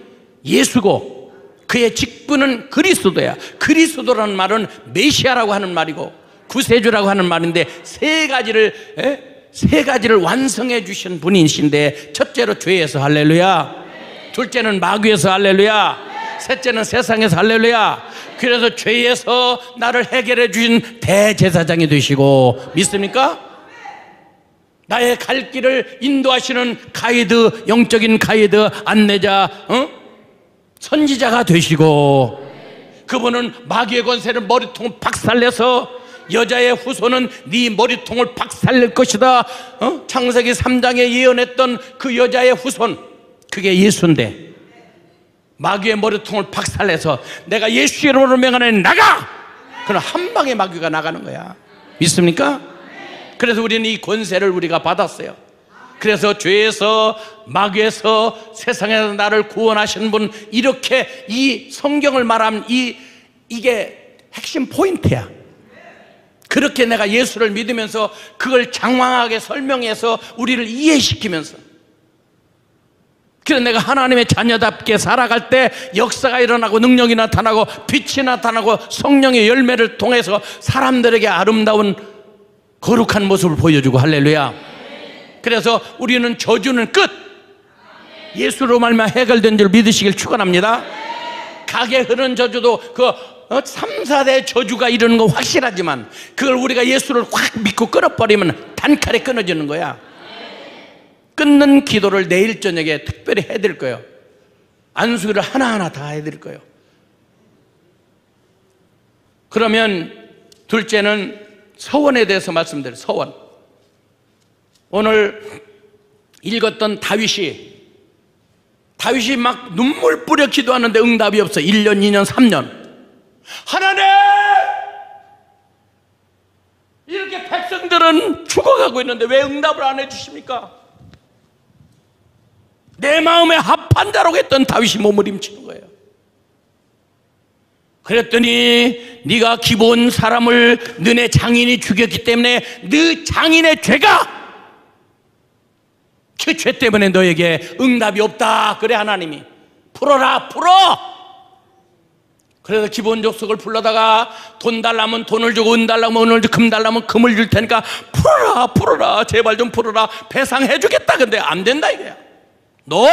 예수고 그의 직분은 그리스도야. 그리스도라는 말은 메시아라고 하는 말이고 구세주라고 하는 말인데 세 가지를 완성해 주신 분이신데 첫째로 죄에서 할렐루야. 둘째는 마귀에서 할렐루야. 셋째는 세상에서 할렐루야. 그래서 죄에서 나를 해결해 주신 대제사장이 되시고, 믿습니까? 나의 갈 길을 인도하시는 가이드, 영적인 가이드, 안내자, 선지자가 되시고, 그분은 마귀의 권세를 머리통을 박살내서 여자의 후손은 네 머리통을 박살낼 것이다. 창세기 3장에 예언했던 그 여자의 후손, 그게 예수인데 마귀의 머리통을 박살내서 내가 예수 이름으로 명하노니 나가! 그럼 한 방에 마귀가 나가는 거야. 믿습니까? 그래서 우리는 이 권세를 우리가 받았어요. 그래서 죄에서, 마귀에서, 세상에서 나를 구원하신 분, 이렇게 이 성경을 말하면 이게 핵심 포인트야. 그렇게 내가 예수를 믿으면서 그걸 장황하게 설명해서 우리를 이해시키면서, 그래서 내가 하나님의 자녀답게 살아갈 때 역사가 일어나고 능력이 나타나고 빛이 나타나고 성령의 열매를 통해서 사람들에게 아름다운 거룩한 모습을 보여주고, 할렐루야. 그래서 우리는 저주는 끝, 예수로 말미암아 해결된 줄 믿으시길 축원합니다. 가게 흐른 저주도 그 3, 4대 저주가 이러는 건 확실하지만 그걸 우리가 예수를 확 믿고 끊어버리면 단칼에 끊어지는 거야. 끊는 기도를 내일 저녁에 특별히 해드릴 거예요. 안수기를 하나하나 다 해드릴 거예요. 그러면 둘째는 서원에 대해서 말씀드려요. 서원. 오늘 읽었던 다윗이 막 눈물 뿌려 기도하는데 응답이 없어. 1년, 2년, 3년. 하나님! 이렇게 백성들은 죽어가고 있는데 왜 응답을 안 해주십니까? 내 마음에 합한 자라고 했던 다윗이 몸부림치는 거예요. 그랬더니 네가 기본 사람을 너네 장인이 죽였기 때문에 네 장인의 죄가, 그 죄 때문에 너에게 응답이 없다. 그래 하나님이 풀어라, 풀어. 그래서 기본 족속을 불러다가 돈 달라면 돈을 주고 은 달라면 은을 주고 금 달라면 금을 줄 테니까 풀어라, 풀어라, 제발 좀 풀어라. 배상해 주겠다. 근데 안 된다 이거야. 너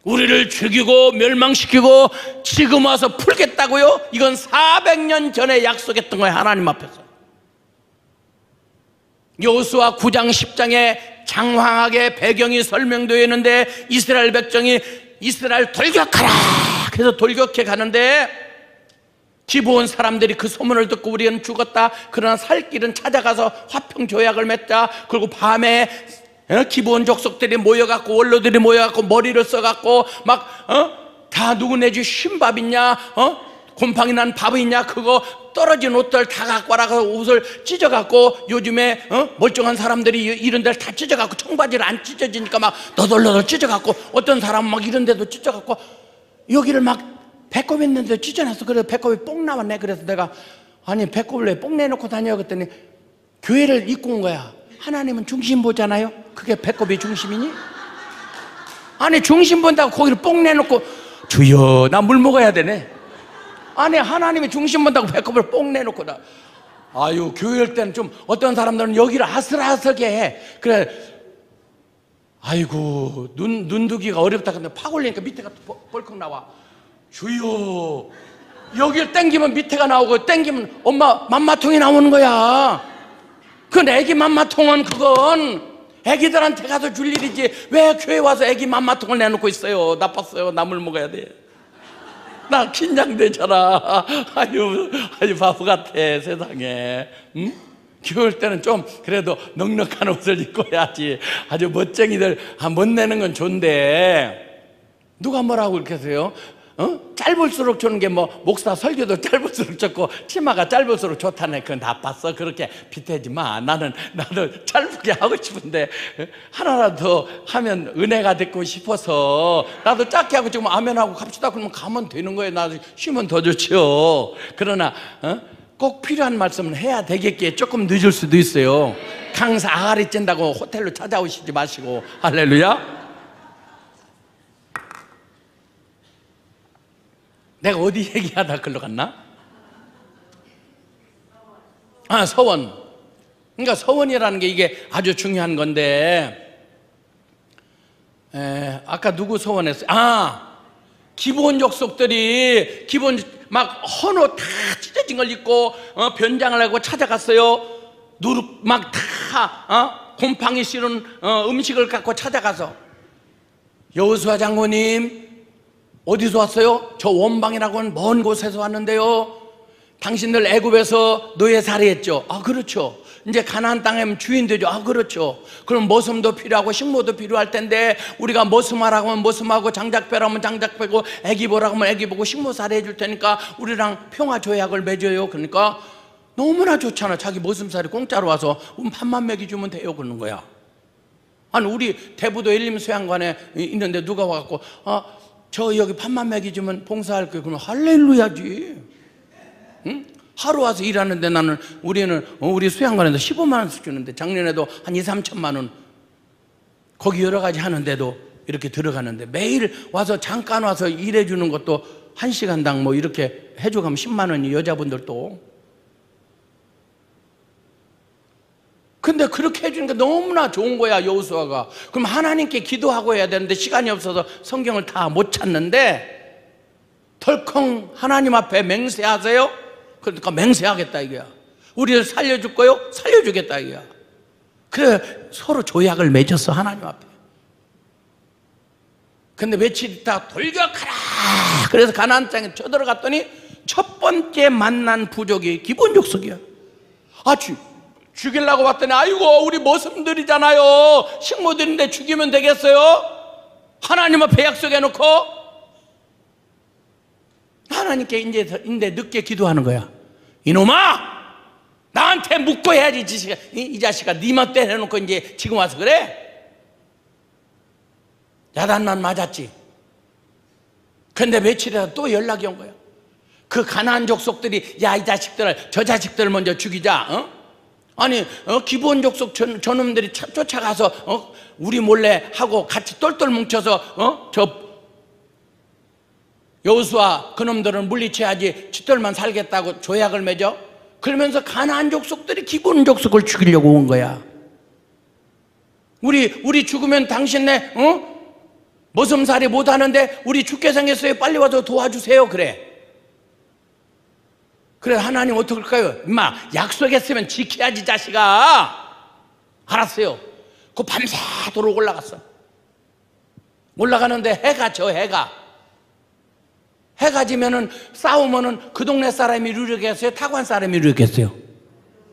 우리를 죽이고 멸망시키고 지금 와서 풀겠다고요? 이건 400년 전에 약속했던 거예요. 하나님 앞에서. 여호수아 9장 10장에 장황하게 배경이 설명되어 있는데 이스라엘 백성이 이스라엘 돌격하라, 그래서 돌격해 가는데 기브온 사람들이 그 소문을 듣고 우리는 죽었다. 그러나 살 길은 찾아가서 화평 조약을 맺자. 그리고 밤에 기브온 족속들이 모여갖고, 원로들이 모여갖고 머리를 써갖고 막 다 누구 내지 쉰밥 있냐, 곰팡이 난 밥이 있냐, 그거 떨어진 옷들 다 갖고 와라. 옷을 찢어갖고, 요즘에 멀쩡한 사람들이 이런 데를 다 찢어갖고, 청바지를 안 찢어지니까 막 너덜너덜 찢어갖고, 어떤 사람은 막 이런 데도 찢어갖고 여기를 막 배꼽 있는데 찢어놨어. 그래서 배꼽이 뽕 나왔네. 그래서 내가 아니 배꼽을 왜 뽕 내놓고 다녀? 그랬더니 교회를 입고 온 거야. 하나님은 중심 보잖아요. 그게 배꼽이 중심이니? 아니 중심 본다고 거기를 뽕 내놓고, 주여 나 물 먹어야 되네. 아니 하나님이 중심 본다고 배꼽을 뽕 내놓고 나. 아유, 교회 올 때는 좀 어떤 사람들은 여기를 아슬아슬하게 해. 그래. 아이고 눈두기가 어렵다. 근데 팍 올리니까 밑에가 벌컥 나와. 주여, 여기를 땡기면 밑에가 나오고 땡기면 엄마 맘마통이 나오는 거야. 그건 애기 맘마통은 그건 애기들한테 가서 줄 일이지. 왜 교회 와서 애기 맘마통을 내놓고 있어요? 나빴어요. 나 물 먹어야 돼. 나 긴장되잖아. 아유 바보 같아 세상에. 응? 교회 올 때는 좀 그래도 넉넉한 옷을 입고 해야지. 아주 멋쟁이들 못 내는 건 좋은데 누가 뭐라고 그렇게 하세요? 짧을수록 좋은 게 뭐 목사 설교도 짧을수록 좋고 치마가 짧을수록 좋다네. 그건 나빴어. 그렇게 비태지 마. 나도 짧게 하고 싶은데 하나라도 더 하면 은혜가 됐고 싶어서 나도 짧게 하고 지금 아멘하고 갑시다. 그러면 가면 되는 거예요. 나도 쉬면 더 좋죠. 그러나 꼭 필요한 말씀은 해야 되겠기에 조금 늦을 수도 있어요. 강사 아가리 찐다고 호텔로 찾아오시지 마시고. 할렐루야. 내가 어디 얘기하다 글로 갔나? 아, 서원. 그러니까 서원이라는 게 이게 아주 중요한 건데, 아까 누구 서원했어요? 기브온 족속들이 막 헌옷 다 찢어진 걸 입고 변장을 하고 찾아갔어요. 누룩 막 다 곰팡이 실은 음식을 갖고 찾아가서, 여호수아 장로님 어디서 왔어요? 저 원방이라고 하는 먼 곳에서 왔는데요, 당신들 애굽에서 노예 살해했죠? 아 그렇죠. 이제 가나안 땅에 주인 되죠? 아 그렇죠. 그럼 머슴도 필요하고 식모도 필요할 텐데, 우리가 머슴하라고 하면 머슴하고 장작배라면 장작배고 애기보라고 하면 애기보고 식모 살해해 줄 테니까 우리랑 평화 조약을 맺어요. 그러니까 너무나 좋잖아. 자기 머슴살이 공짜로 와서 밥만 먹여주면 돼요 그러는 거야. 아니 우리 대부도 엘림 수양관에 있는데 누가 와갖고 저 여기 밥만 먹여주면 봉사할 거예요. 그러면 할렐루야지. 응? 하루 와서 일하는데 우리는 우리 수양관에서 15만 원씩 주는데, 작년에도 한 2, 3천만 원, 거기 여러 가지 하는데도 이렇게 들어가는데, 매일 와서 잠깐 와서 일해 주는 것도 1시간당 뭐 이렇게 해주고 하면 10만 원이 여자분들도. 근데 그렇게 해주는 게 너무나 좋은 거야 여호수아가. 그럼 하나님께 기도하고 해야 되는데 시간이 없어서 성경을 다 못 찾는데, 덜컹 하나님 앞에 맹세하세요? 그러니까 맹세하겠다 이거야. 우리를 살려줄 거요? 살려주겠다 이거야. 그래 서로 조약을 맺었어 하나님 앞에. 근데 며칠 있다 돌격하라. 그래서 가나안 땅에 쳐들어갔더니 첫 번째 만난 부족이 기브온 족속이야. 죽이려고 봤더니 아이고 우리 머슴들이잖아요. 식모들인데 죽이면 되겠어요? 하나님 앞에 약속해놓고 하나님께 이제 늦게 기도하는 거야. 이놈아, 나한테 묻고 해야지. 이 자식아, 네 멋대로 해놓고 이제 지금 와서 그래? 야단난 맞았지. 근데 며칠이라도 또 연락이 온 거야. 그 가나안 족속들이 야 이 자식들을, 저 자식들을 먼저 죽이자. 아니 기브온 족속 저놈들이 쫓아가서 우리 몰래 하고 같이 똘똘 뭉쳐서 저 여호수아 그놈들은 물리쳐야지 쥐털만 살겠다고 조약을 맺어. 그러면서 가나안 족속들이 기브온 족속을 죽이려고 온 거야. 우리 죽으면 당신네 머슴살이 못하는데 우리 죽게 생겼어요. 빨리 와서 도와주세요. 그래 하나님 어떡할까요? 임마 약속했으면 지켜야지 자식아. 알았어요. 그 밤새도록 올라가는데 해가 져. 해가 지면은 싸우면은 그 동네 사람이 이루겠어요? 타관 사람이 이루겠어요?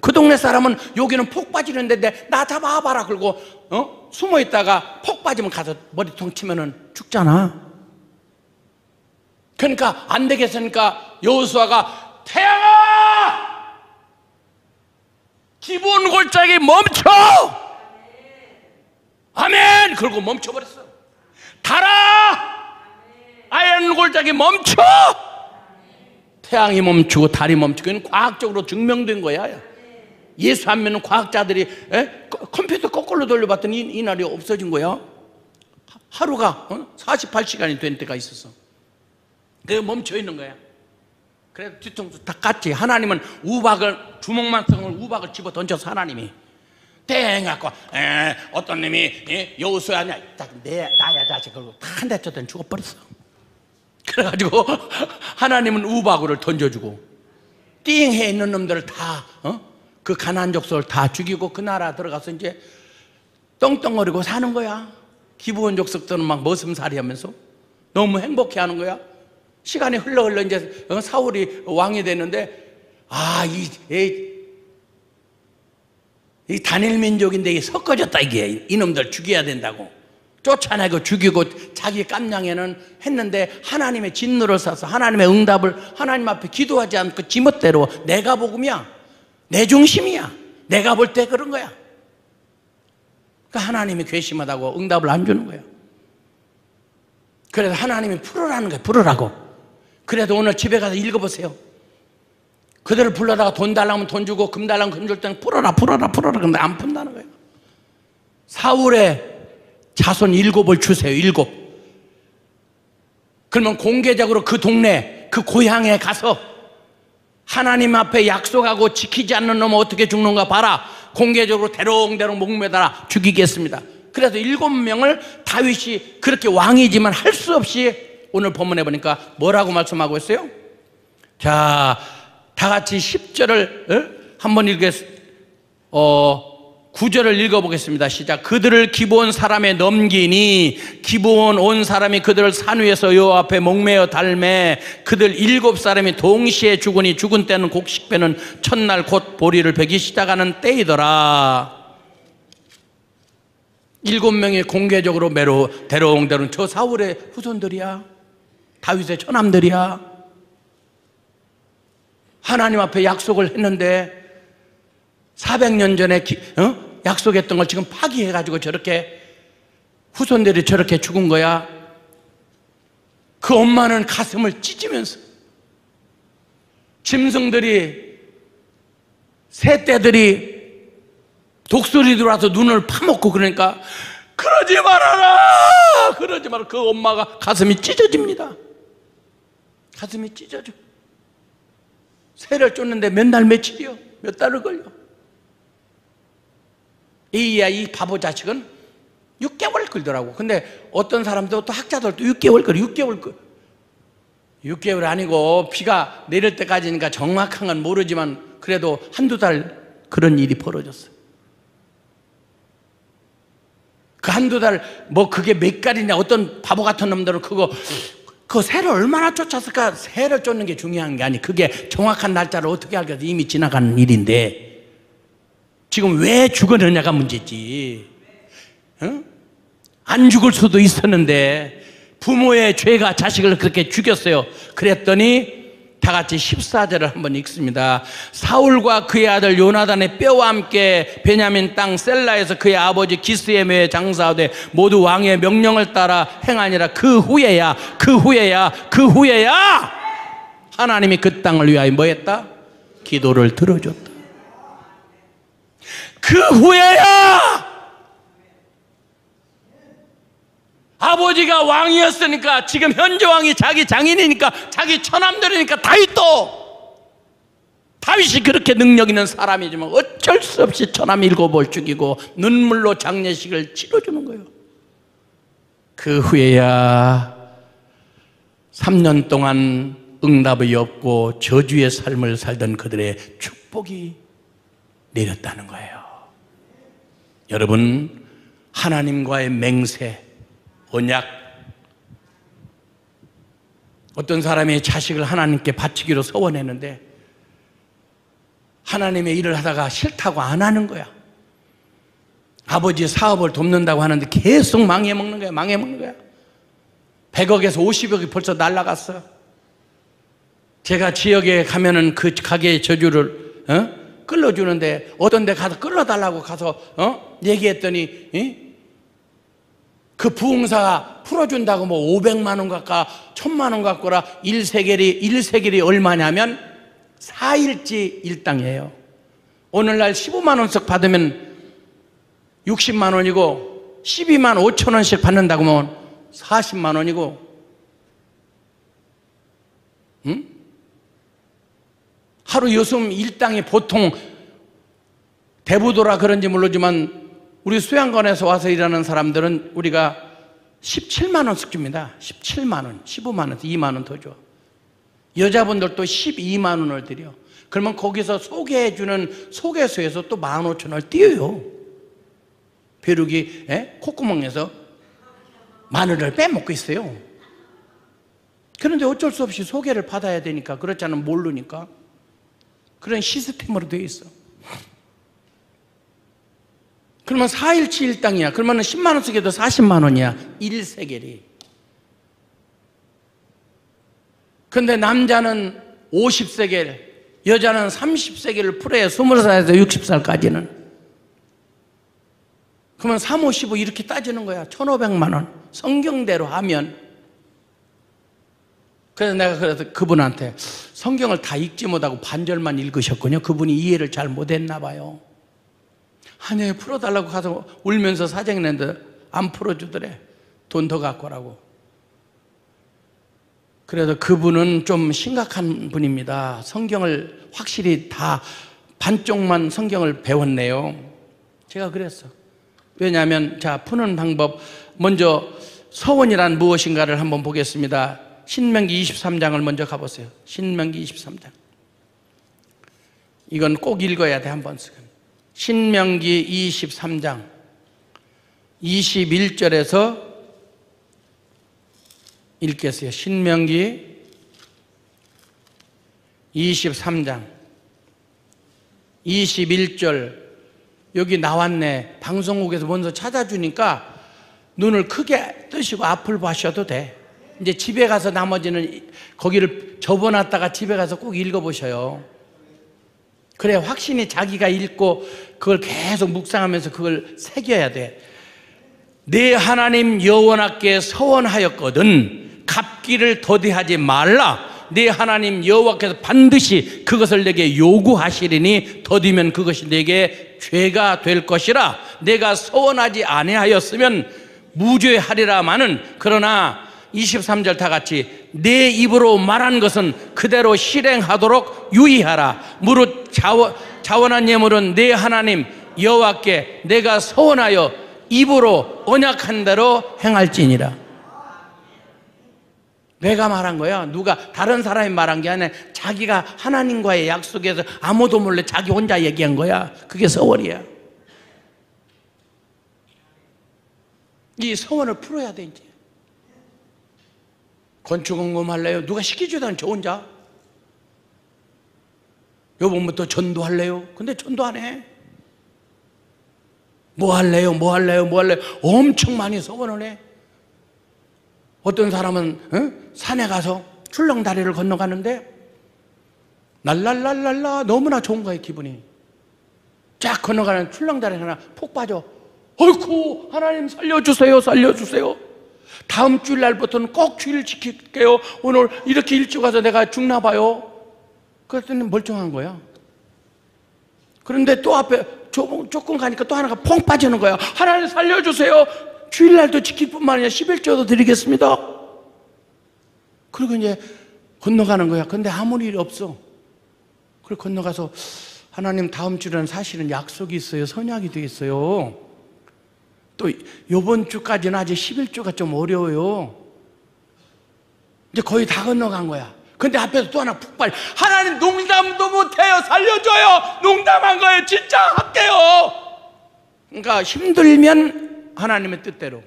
그 동네 사람은 여기는 폭 빠지는 데인데 나 잡아봐라 그러고 숨어 있다가 폭 빠지면 가서 머리통 치면은 죽잖아. 그러니까 안 되겠으니까 여호수아가 태양아, 기브온 골짜기 멈춰. 아멘. 그러고 멈춰버렸어. 달아, 아연 골짜기 멈춰. 태양이 멈추고 달이 멈추고. 이건 과학적으로 증명된 거야. 예수 안 믿는 과학자들이 컴퓨터 거꾸로 돌려봤더니 이날이 없어진 거야. 하루가 48시간이 된 때가 있었어. 그게 멈춰 있는 거야. 그래서 뒤통수 다 깠지. 하나님은 주먹만 썩은 우박을 집어 던져서 하나님이 땡 갖고 어떤 놈이 여호수아냐 나야 자식 그러고 다 한 대 쳤더니 죽어버렸어. 그래가지고 하나님은 우박을 던져주고 띵해 있는 놈들을 다 그 가나안 족속을 다 죽이고 그 나라 들어가서 이제 떵떵거리고 사는 거야. 기브온 족속들은 막 머슴살이 하면서 너무 행복해하는 거야. 시간이 흘러 이제 사울이 왕이 됐는데 이 단일 민족인데 이게 섞어졌다. 이게 이놈들 죽여야 된다고 쫓아내고 죽이고 자기 깜냥에는 했는데 하나님의 진노를 사서 하나님의 응답을 하나님 앞에 기도하지 않고 지멋대로 내가 복음이야, 내 중심이야, 내가 볼 때 그런 거야. 그러니까 하나님이 괘씸하다고 응답을 안 주는 거야. 그래서 하나님이 풀으라는 거야. 풀으라고. 그래도 오늘 집에 가서 읽어보세요. 그들을 불러다가 돈 달라면 돈 주고 금 달라면 금 줄 때는 풀어라 근데 안 푼다는 거예요. 사울의 자손 7을 주세요. 7. 그러면 공개적으로 그 동네 그 고향에 가서 하나님 앞에 약속하고 지키지 않는 놈은 어떻게 죽는가 봐라. 공개적으로 대롱대롱 목매달아 죽이겠습니다. 그래서 7명을 다윗이 그렇게 왕이지만 할 수 없이 오늘 본문에 보니까 뭐라고 말씀하고 있어요? 자, 다 같이 10절을 한번 읽겠습니다. 9절을 읽어보겠습니다. 시작. 그들을 기브온 사람에 넘기니 기브온 온 사람이 그들을 산 위에서 여호와 앞에 목매어 달매 그들 7사람이 동시에 죽으니 죽은 때는 곡식배는 첫날 곧 보리를 베기 시작하는 때이더라. 7명이 공개적으로 데려온 데는 저 사울의 후손들이야. 다윗의 처남들이야. 하나님 앞에 약속을 했는데 400년 전에 약속했던 걸 지금 파기해가지고 저렇게 후손들이 저렇게 죽은 거야. 그 엄마는 가슴을 찢으면서 짐승들이 새떼들이 독수리 들어와서 눈을 파먹고 그러니까 그러지 말아라 그러지 마라. 그 엄마가 가슴이 찢어집니다. 가슴이 찢어져. 새를 쫓는데 몇 날 며칠이요? 몇 달을 걸려. 이 바보 자식은 6개월 걸더라고. 근데 어떤 사람도 또 학자들도 6개월 걸려. 6개월 아니고 비가 내릴 때까지니까 정확한 건 모르지만 그래도 한두 달 그런 일이 벌어졌어요. 그 한두 달 뭐 그게 몇 갈이냐. 어떤 바보 같은 놈들은 그 새를 얼마나 쫓았을까. 새를 쫓는 게 중요한 게 아니. 그게 정확한 날짜를 어떻게 알겠어. 이미 지나가는 일인데 지금 왜 죽었느냐가 문제지. 응? 안 죽을 수도 있었는데 부모의 죄가 자식을 그렇게 죽였어요. 그랬더니 다 같이 14절을 한번 읽습니다. 사울과 그의 아들 요나단의 뼈와 함께 베냐민 땅 셀라에서 그의 아버지 기스의 묘에 장사하되 모두 왕의 명령을 따라 행하니라. 그 후에야 하나님이 그 땅을 위하여 뭐 했다? 기도를 들어줬다. 그 후에야 아버지가 왕이었으니까 지금 현재 왕이 자기 장인이니까 자기 처남들이니까 다윗이 그렇게 능력 있는 사람이지만 어쩔 수 없이 처남 7을 죽이고 눈물로 장례식을 치러주는 거예요. 그 후에야 3년 동안 응답이 없고 저주의 삶을 살던 그들의 축복이 내렸다는 거예요. 여러분, 하나님과의 맹세, 언약. 어떤 사람이 자식을 하나님께 바치기로 서원했는데 하나님의 일을 하다가 싫다고 안 하는 거야. 아버지 사업을 돕는다고 하는데 계속 망해먹는 거야. 100억에서 50억이 벌써 날라갔어요. 제가 지역에 가면은 그 가게의 저주를 끌어주는데 어떤 데 가서 끌어달라고 가서 얘기했더니 그 부흥사가 풀어준다고 뭐 500만 원 갖고 1000만 원 갖고라. 1세겔이 얼마냐면 4일치 일당이에요. 오늘날 15만 원씩 받으면 60만 원이고 12만 5천 원씩 받는다고 하면 40만 원이고 하루 요즘 일당이 보통 대부도라 그런지 모르지만 우리 수양관에서 와서 일하는 사람들은 우리가 17만 원씩 줍니다. 17만 원, 15만 원, 2만 원 더 줘. 여자분들도 12만 원을 드려. 그러면 거기서 소개해주는 소개소에서 또 15,000원을 띄어요. 벼룩이 콧구멍에서 마늘을 빼먹고 있어요. 그런데 어쩔 수 없이 소개를 받아야 되니까. 그렇지 않으면 모르니까. 그런 시스템으로 되어 있어. 그러면 4일치 일당이야. 그러면 10만 원 쓰게도 40만 원이야. 1세겔이. 근데 남자는 50세겔, 여자는 30세겔을 풀어야 20살에서 60살까지는. 그러면 3, 5, 15 이렇게 따지는 거야. 1,500만 원. 성경대로 하면. 그래서 내가 그분한테 성경을 다 읽지 못하고 반절만 읽으셨군요. 그분이 이해를 잘 못했나 봐요. 아니, 풀어달라고 가서 울면서 사정했는데 안 풀어주더래. 돈 더 갖고 오라고. 그래서 그분은 좀 심각한 분입니다. 성경을 확실히 다 반쪽만 성경을 배웠네요. 제가 그랬어. 왜냐하면 자, 푸는 방법, 먼저 서원이란 무엇인가를 한번 보겠습니다. 신명기 23장을 먼저 가보세요. 신명기 23장. 이건 꼭 읽어야 돼, 한 번씩은. 신명기 23장 21절에서 읽겠어요. 신명기 23장 21절. 여기 나왔네. 방송국에서 먼저 찾아주니까 눈을 크게 뜨시고 앞을 보셔도 돼. 이제 집에 가서 나머지는 거기를 접어놨다가 집에 가서 꼭 읽어보셔요. 그래 확신이 자기가 읽고 그걸 계속 묵상하면서 그걸 새겨야 돼. 내 하나님 여호와께 서원하였거든 갚기를 더디하지 말라. 내 하나님 여호와께서 반드시 그것을 내게 요구하시리니 더디면 그것이 내게 죄가 될 것이라. 내가 서원하지 아니하였으면 무죄하리라마는 그러나 23절 다 같이 내 입으로 말한 것은 그대로 실행하도록 유의하라. 무릇 자원한 예물은 내 하나님 여호와께 내가 서원하여 입으로 언약한 대로 행할지니라. 내가 말한 거야. 누가 다른 사람이 말한 게 아니라 자기가 하나님과의 약속에서 아무도 몰래 자기 혼자 얘기한 거야. 그게 서원이야. 이 서원을 풀어야 돼. 이제 건축원금 할래요? 누가 시키지도 않죠. 혼자. 요번부터 전도할래요? 근데 전도 안 해. 뭐 할래요? 뭐 할래요? 뭐 할래요? 엄청 많이 서원을 해. 어떤 사람은 산에 가서 출렁다리를 건너가는데 랄랄랄랄라 너무나 좋은 거예요. 기분이 쫙 건너가는 출렁다리 하나 푹 빠져. 어이쿠 하나님 살려주세요. 살려주세요. 다음 주일 날부터는 꼭 주의를 지킬게요. 오늘 이렇게 일찍 와서 내가 죽나 봐요. 그랬더니 멀쩡한 거야. 그런데 또 앞에 조금 가니까 또 하나가 펑 빠지는 거야. 하나님 살려주세요. 주일날도 지킬 뿐만 아니라 11조도 드리겠습니다. 그리고 이제 건너가는 거야. 근데 아무 일 없어. 그리고 건너가서 하나님 다음 주는 사실은 약속이 있어요. 선약이 돼 있어요. 또 이번 주까지는 아직 11조가 좀 어려워요. 이제 거의 다 건너간 거야. 근데 앞에서 또 하나 푹 빨리 하나님 농담도 못해요. 살려줘요. 농담한 거예요. 진짜 할게요. 그러니까 힘들면 하나님의 뜻대로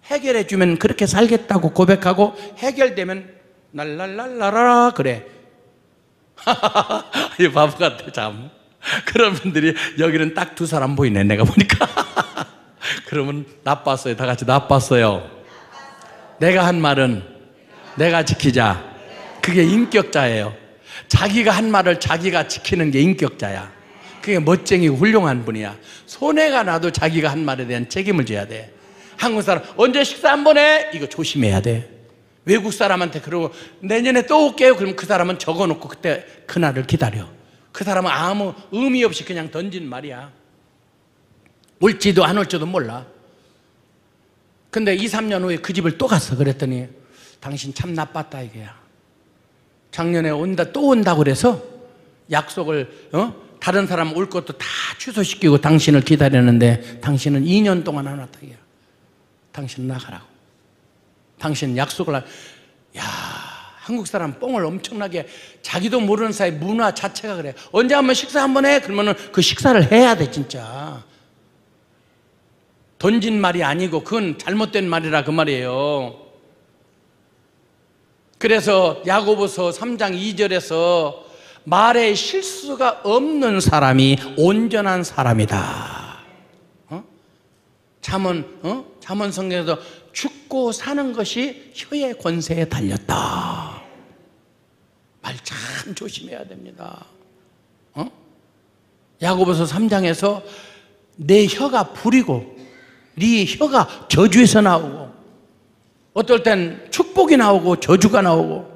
해결해 주면 그렇게 살겠다고 고백하고 해결되면 랄랄랄라라 그래. 이 바보 같아 참. 그런 분들이 여기는 딱 두 사람 보이네 내가 보니까. 그러면 나빴어요. 다 같이 나빴어요. 내가 한 말은 내가 지키자. 그게 인격자예요. 자기가 한 말을 자기가 지키는 게 인격자야. 그게 멋쟁이고 훌륭한 분이야. 손해가 나도 자기가 한 말에 대한 책임을 져야 돼. 한국 사람 언제 식사 한번 해? 이거 조심해야 돼. 외국 사람한테 그러고 내년에 또 올게요. 그러면 그 사람은 적어놓고 그때 그날을 기다려. 그 사람은 아무 의미 없이 그냥 던진 말이야. 올지도 안 올지도 몰라. 근데 2, 3년 후에 그 집을 또 갔어. 그랬더니 당신 참 나빴다 이거야. 작년에 온다 또 온다고 그래서 약속을 다른 사람 올 것도 다 취소시키고 당신을 기다렸는데 당신은 2년 동안 안 왔다 이거야. 당신 나가라고. 당신 약속을 야 한국 사람 뽕을 엄청나게 자기도 모르는 사이 문화 자체가 그래. 언제 한번 식사 한번 해? 그러면은 그 식사를 해야 돼 진짜. 던진 말이 아니고 그건 잘못된 말이라 그 말이에요. 그래서 야고보서 3장 2절에서 말에 실수가 없는 사람이 온전한 사람이다. 잠언 성경에서 죽고 사는 것이 혀의 권세에 달렸다. 말 참 조심해야 됩니다. 야고보서 3장에서 내 혀가 불이고 네 혀가 저주에서 나오고 어떨 땐 축복이 나오고 저주가 나오고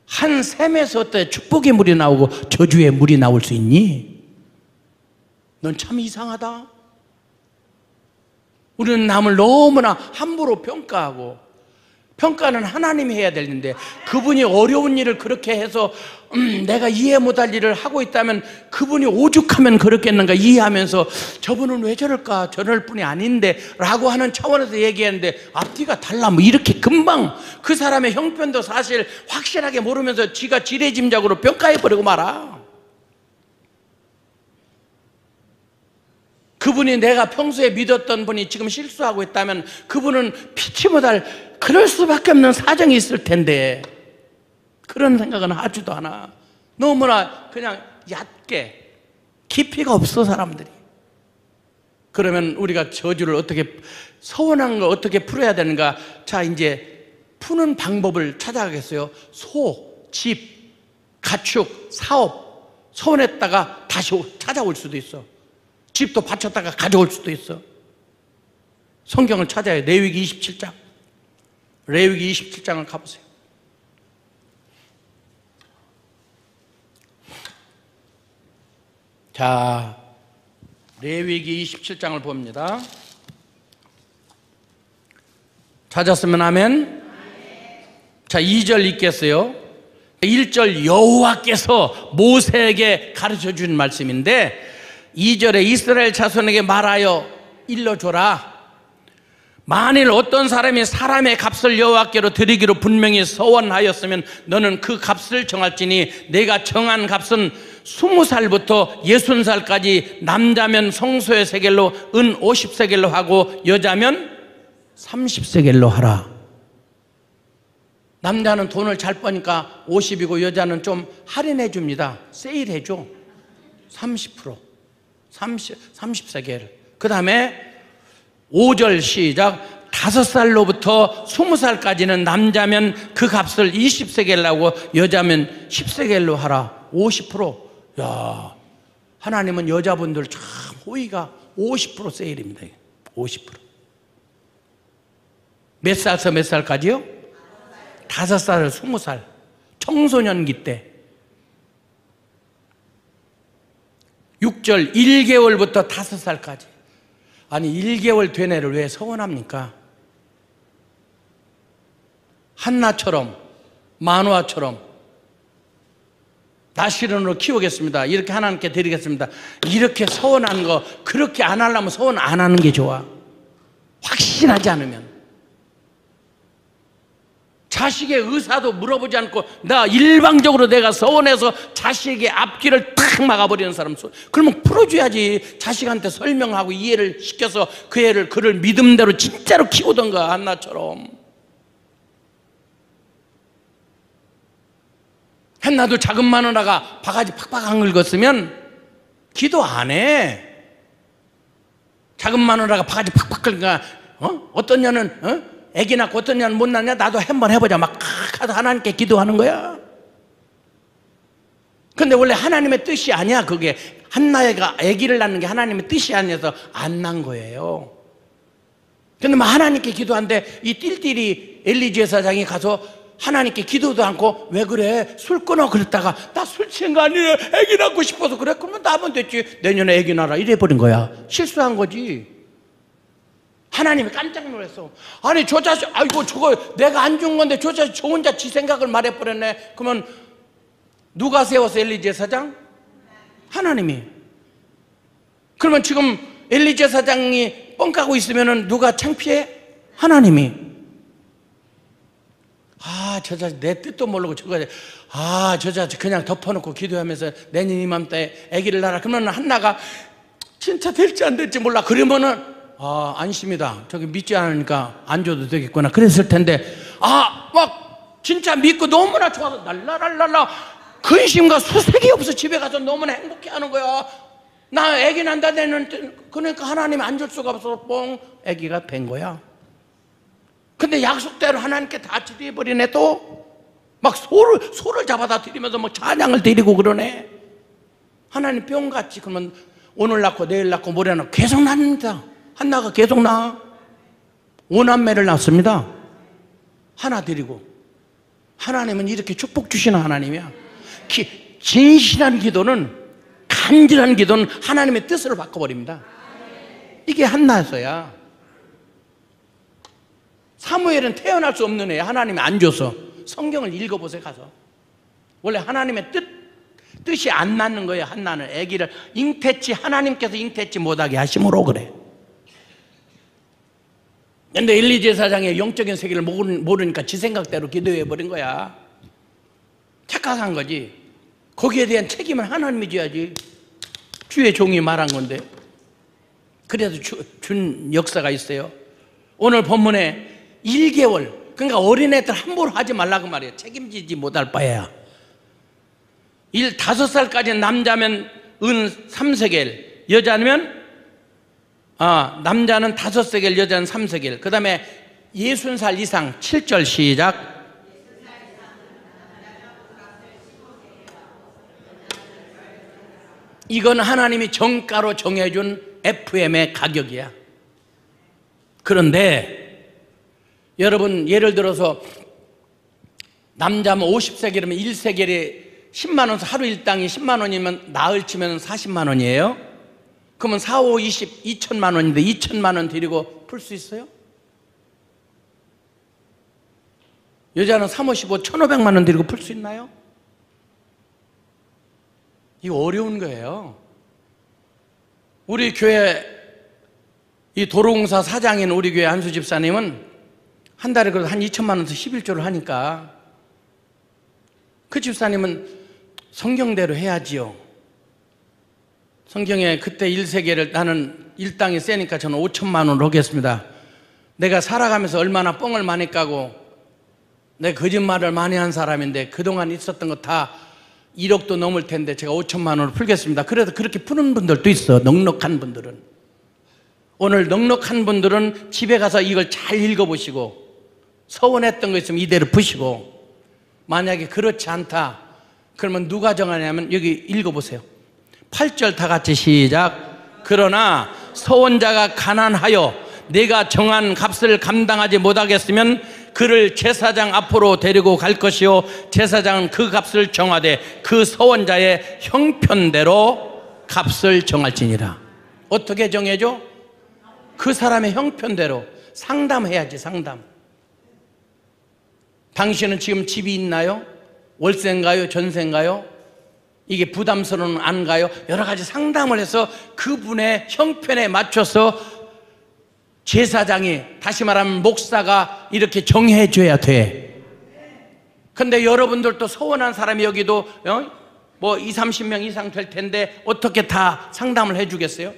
한 샘에서 어때 축복의 물이 나오고 저주의 물이 나올 수 있니? 넌 참 이상하다. 우리는 남을 너무나 함부로 평가하고 평가는 하나님이 해야 되는데 그분이 어려운 일을 그렇게 해서 내가 이해 못할 일을 하고 있다면 그분이 오죽하면 그렇겠는가 이해하면서 저분은 왜 저럴까 저럴 뿐이 아닌데 라고 하는 차원에서 얘기하는데 앞뒤가 달라 뭐 이렇게 금방 그 사람의 형편도 사실 확실하게 모르면서 지가 지레짐작으로 평가해버리고 말아. 그분이 내가 평소에 믿었던 분이 지금 실수하고 있다면 그분은 피치 못할 그럴 수밖에 없는 사정이 있을 텐데 그런 생각은 하지도 않아. 너무나 그냥 얕게 깊이가 없어 사람들이. 그러면 우리가 저주를 어떻게 서운한 걸 어떻게 풀어야 되는가? 자 이제 푸는 방법을 찾아가겠어요. 소, 집, 가축, 사업 서운했다가 다시 찾아올 수도 있어. 집도 바쳤다가 가져올 수도 있어. 성경을 찾아요. 레위기 27장. 레위기 27장을 가보세요. 자, 레위기 27장을 봅니다. 찾았으면 아멘. 자, 2절 읽겠어요. 1절 여호와께서 모세에게 가르쳐준 말씀인데 2절에 이스라엘 자손에게 말하여 일러줘라. 만일 어떤 사람이 사람의 값을 여호와께로 드리기로 분명히 서원하였으면 너는 그 값을 정할지니 내가 정한 값은 20살부터 60살까지 남자면 성소의 세겔로 은 50세겔로 하고 여자면 30세겔로 하라. 남자는 돈을 잘 버니까 50이고 여자는 좀 할인해 줍니다. 세일해 줘. 30%. 30세겔. 그 다음에 5절 시작. 5살로부터 20살까지는 남자면 그 값을 20세겔로 하고 여자면 10세겔로 하라. 50%. 야, 하나님은 여자분들 참 호의가 50% 세일입니다. 50%. 몇 살에서 몇 살까지요? 5살에서 20살. 청소년기 때. 6절 1개월부터 5살까지. 아니 1개월 된 애를 왜 서원합니까? 한나처럼 마누아처럼 나시른으로 키우겠습니다. 이렇게 하나님께 드리겠습니다. 이렇게 서원한 거 그렇게 안 하려면 서원 안 하는 게 좋아. 확신하지 않으면. 자식의 의사도 물어보지 않고 나 일방적으로 내가 서원해서 자식의 앞길을 탁 막아버리는 사람. 그러면 풀어줘야지. 자식한테 설명하고 이해를 시켜서 그 애를 그를 믿음대로 진짜로 키우던가. 한나처럼. 한나도 작은 마누라가 바가지 팍팍 안 긁었으면 기도 안 해. 작은 마누라가 바가지 팍팍 긁으니까 어떤 년은 애기 낳고 어떤 년은 못 낳냐? 나도 한번 해보자. 막 하도 하나님께 기도하는 거야. 근데 원래 하나님의 뜻이 아니야. 그게 한나가 아기를 낳는 게 하나님의 뜻이 아니어서 안 난 거예요. 근데 막 하나님께 기도하는데 이 띨띨이 엘리 제사장이 가서 하나님께 기도도 않고 왜 그래? 술 끊어. 그랬다가 나 술 취한 거 아니래. 아기 낳고 싶어서 그래. 그러면 나면 됐지. 내년에 아기 낳아라. 이래버린 거야. 실수한 거지. 하나님이 깜짝 놀랐어. 아니 저 자식 아이고 저거 내가 안 준 건데 저 자식 저 혼자 지 생각을 말해버렸네. 그러면 누가 세워서 엘리 제사장? 하나님이. 그러면 지금 엘리 제사장이 뻥까고 있으면 누가 창피해? 하나님이. 아 저 자식 내 뜻도 모르고 저거 저 자식 그냥 덮어놓고 기도하면서 내년 이맘때 아기를 낳아라. 그러면 한나가 진짜 될지 안 될지 몰라. 그러면은 안심이다. 저기 믿지 않으니까 안 줘도 되겠구나. 그랬을 텐데 막 진짜 믿고 너무나 좋아서 날라랄랄라 근심과 수색이 없어. 집에 가서 너무나 행복해하는 거야. 나 애기 난다 내는. 그러니까 하나님이 안 줄 수가 없어서 뻥 애기가 된 거야. 근데 약속대로 하나님께 다 드려버리네. 또 막 소를 잡아다 드리면서 막 찬양을 드리고 그러네. 하나님 뿅같이. 그러면 오늘 낳고 내일 낳고 모레 낳고 계속 낳습니다. 한나가 계속 낳아. 5남매를 낳습니다. 하나 드리고. 하나님은 이렇게 축복 주시는 하나님이야. 진실한 기도는, 간절한 기도는 하나님의 뜻을 바꿔버립니다. 이게 한나서야. 사무엘은 태어날 수 없는 애 하나님이 안 줘서. 성경을 읽어보세요 가서. 원래 하나님의 뜻이 안 맞는 거예요. 한나는 아기를 잉태치 하나님께서 잉태치 못하게 하심으로 그래. 근데 엘리 제사장의 영적인 세계를 모르니까 지 생각대로 기도해버린 거야. 착각한 거지. 거기에 대한 책임은 하나님이 져야지. 주의 종이 말한 건데. 그래서 준 역사가 있어요. 오늘 본문에 1개월, 그러니까 어린애들 함부로 하지 말라고 말이에요. 책임지지 못할 바에야. 5살까지 남자면 은 3세겔, 여자면 남자는 5세겔, 여자는 3세겔. 그 다음에 60살 이상 7절 시작. 이건 하나님이 정가로 정해준 FM의 가격이야. 그런데 여러분 예를 들어서 남자면 50세겔이면 1세겔에 10만 원, 하루 일당이 10만 원이면 나흘 치면 40만 원이에요. 그러면 4, 5, 20, 2천만 원인데 2천만 원 드리고 풀 수 있어요? 여자는 3, 5, 15, 1,500만 원 드리고 풀 수 있나요? 이거 어려운 거예요. 우리 교회 이 도로공사 사장인 우리 교회 한수 집사님은 한 달에 그래도 한 2천만 원에서 11조를 하니까 그 집사님은 성경대로 해야지요. 성경에 그때 1세계를 나는 일당이 세니까 저는 5천만 원을 하겠습니다. 내가 살아가면서 얼마나 뻥을 많이 까고 내가 거짓말을 많이 한 사람인데 그동안 있었던 거 다 1억도 넘을 텐데 제가 5천만 원을 풀겠습니다. 그래도 그렇게 푸는 분들도 있어. 넉넉한 분들은. 오늘 넉넉한 분들은 집에 가서 이걸 잘 읽어보시고 서운했던 거 있으면 이대로 푸시고, 만약에 그렇지 않다 그러면 누가 정하냐면 여기 읽어보세요. 8절 다 같이 시작. 그러나 서원자가 가난하여 내가 정한 값을 감당하지 못하겠으면 그를 제사장 앞으로 데리고 갈 것이요 제사장은 그 값을 정하되 그 서원자의 형편대로 값을 정할지니라. 어떻게 정해줘? 그 사람의 형편대로. 상담해야지. 상담. 당신은 지금 집이 있나요? 월세인가요? 전세인가요? 이게 부담스러운 안가요? 여러 가지 상담을 해서 그분의 형편에 맞춰서 제사장이, 다시 말하면 목사가 이렇게 정해줘야 돼. 근데 여러분들도 서원한 사람이 여기도 뭐 20, 30명 이상 될 텐데 어떻게 다 상담을 해주겠어요?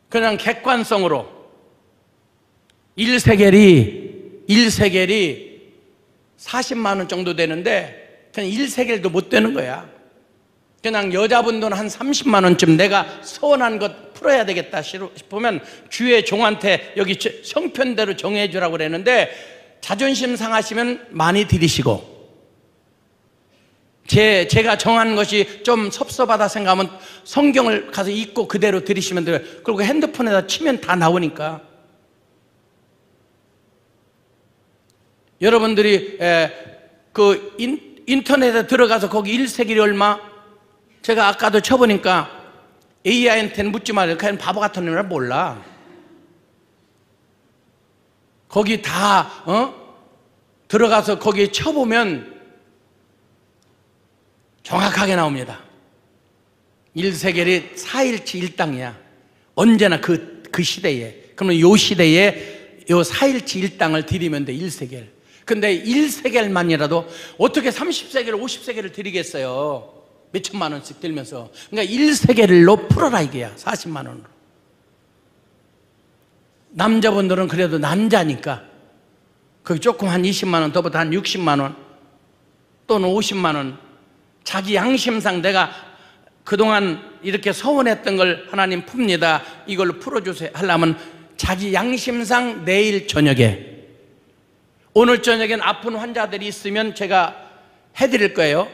그냥 객관성으로 1세겔이 40만 원 정도 되는데 그냥 1세겔도 못 되는 거야. 그냥 여자분들은 한 30만 원쯤 내가 서운한 것 풀어야 되겠다 싶으면 주의 종한테 여기 형편대로 정해주라고 그랬는데 자존심 상하시면 많이 드리시고, 제가 정한 것이 좀 섭섭하다 생각하면 성경을 가서 읽고 그대로 드리시면 돼요. 그리고 핸드폰에다 치면 다 나오니까. 여러분들이 그 인터넷에 들어가서 거기 1세겔이 얼마? 제가 아까도 쳐보니까 AI한테는 묻지 마세요. 그냥 바보 같은 놈이라 몰라. 거기 다 들어가서 거기에 쳐보면 정확하게 나옵니다. 1세겔이 4일치 일당이야. 언제나 그 시대에. 그러면 요 시대에 요 4일치 일당을 드리면 돼. 1세겔. 근데 1세겔만이라도 어떻게 30세겔, 50세겔을 드리겠어요? 몇천만 원씩 들면서. 그러니까 1세겔로 풀어라 이게야. 40만 원으로. 남자분들은 그래도 남자니까 거기 조금 한 20만 원 더보다 한 60만 원 또는 50만 원 자기 양심상 내가 그동안 이렇게 서운했던 걸 하나님 풉니다, 이걸로 풀어주세요 하려면 자기 양심상 내일 저녁에, 오늘 저녁엔 아픈 환자들이 있으면 제가 해드릴 거예요.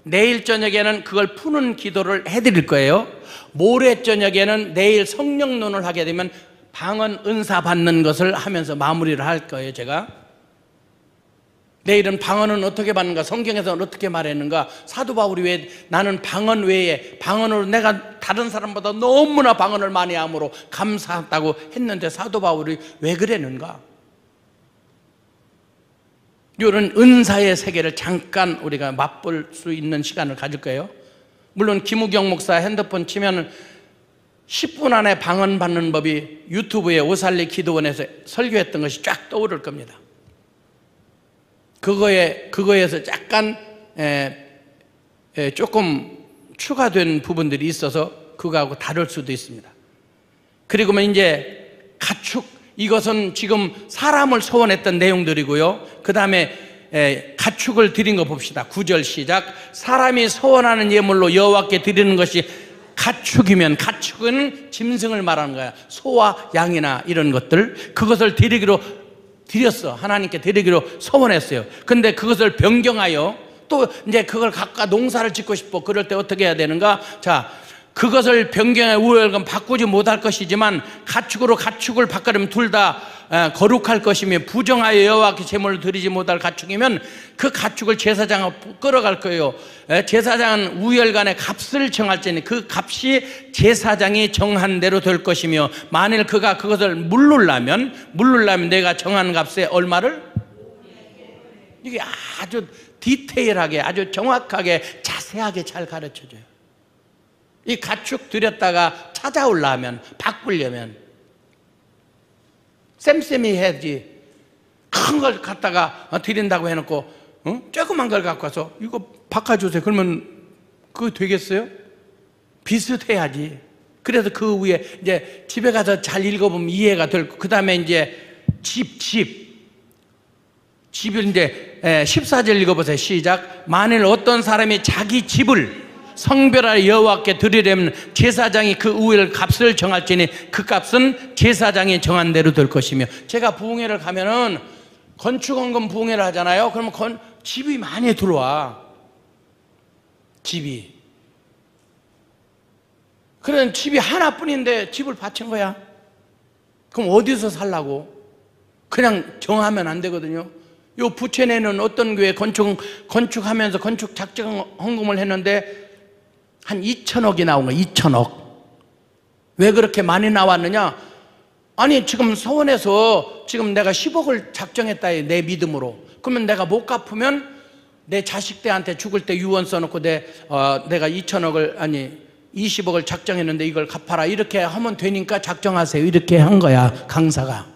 내일 저녁에는 그걸 푸는 기도를 해드릴 거예요. 모레 저녁에는 내일 성령론을 하게 되면 방언 은사 받는 것을 하면서 마무리를 할 거예요. 제가 내일은 방언은 어떻게 받는가? 성경에서는 어떻게 말했는가? 사도 바울이 왜 나는 방언 외에 방언으로 내가 다른 사람보다 너무나 방언을 많이 함으로 감사하다고 했는데 사도 바울이 왜 그랬는가? 이런 은사의 세계를 잠깐 우리가 맛볼 수 있는 시간을 가질 거예요. 물론 김우경 목사 핸드폰 치면 10분 안에 방언 받는 법이 유튜브에 오살리 기도원에서 설교했던 것이 쫙 떠오를 겁니다. 그거에서 약간 조금 추가된 부분들이 있어서 그거하고 다를 수도 있습니다. 그리고 이제 가축, 이것은 지금 사람을 소원했던 내용들이고요. 그 다음에 가축을 드린 거 봅시다. 9절 시작. 사람이 소원하는 예물로 여호와께 드리는 것이 가축이면, 가축은 짐승을 말하는 거야. 소와 양이나 이런 것들, 그것을 드렸어. 하나님께 드리기로 소원했어요. 근데 그것을 변경하여 또 이제 그걸 각각 농사를 짓고 싶어. 그럴 때 어떻게 해야 되는가? 자, 그것을 변경해 우월감 바꾸지 못할 것이지만 가축으로 가축을 바꾸려면 둘 다 거룩할 것이며 부정하여 여호와께 제물을 드리지 못할 가축이면 그 가축을 제사장으로 끌어갈 거예요. 제사장은 우열간의 값을 정할지니 그 값이 제사장이 정한 대로 될 것이며 만일 그가 그것을 물르려면 내가 정한 값에 얼마를? 이게 아주 디테일하게 아주 정확하게 자세하게 잘 가르쳐줘요. 이 가축 드렸다가 찾아오려면, 바꾸려면 쌤쌤이 해야지. 큰 걸 갖다가 드린다고 해놓고 조그만 걸 갖고 와서 이거 바꿔주세요 그러면 그거 되겠어요? 비슷해야지. 그래서 그 위에 이제 집에 가서 잘 읽어보면 이해가 될 거. 그 다음에 이제 집을 이제 14절 읽어보세요. 시작. 만일 어떤 사람이 자기 집을 성별하여 여호와께 드리려면 제사장이 그 우엘 값을 정할지니 그 값은 제사장이 정한 대로 될 것이며. 제가 부흥회를 가면은 건축원금 부흥회를 하잖아요. 그러면 집이 많이 들어와. 집이. 그런 집이 하나뿐인데 집을 바친 거야. 그럼 어디서 살라고? 그냥 정하면 안 되거든요. 요 부천에는 어떤 교회 건축하면서 건축 작정 헌금을 했는데 한 2천억이 나온 거야. 2천억. 왜 그렇게 많이 나왔느냐? 아니 지금 서원에서 지금 내가 10억을 작정했다 내 믿음으로. 그러면 내가 못 갚으면 내 자식들한테 죽을 때 유언 써놓고 내가 20억을 작정했는데 이걸 갚아라 이렇게 하면 되니까 작정하세요 이렇게 한 거야. 강사가.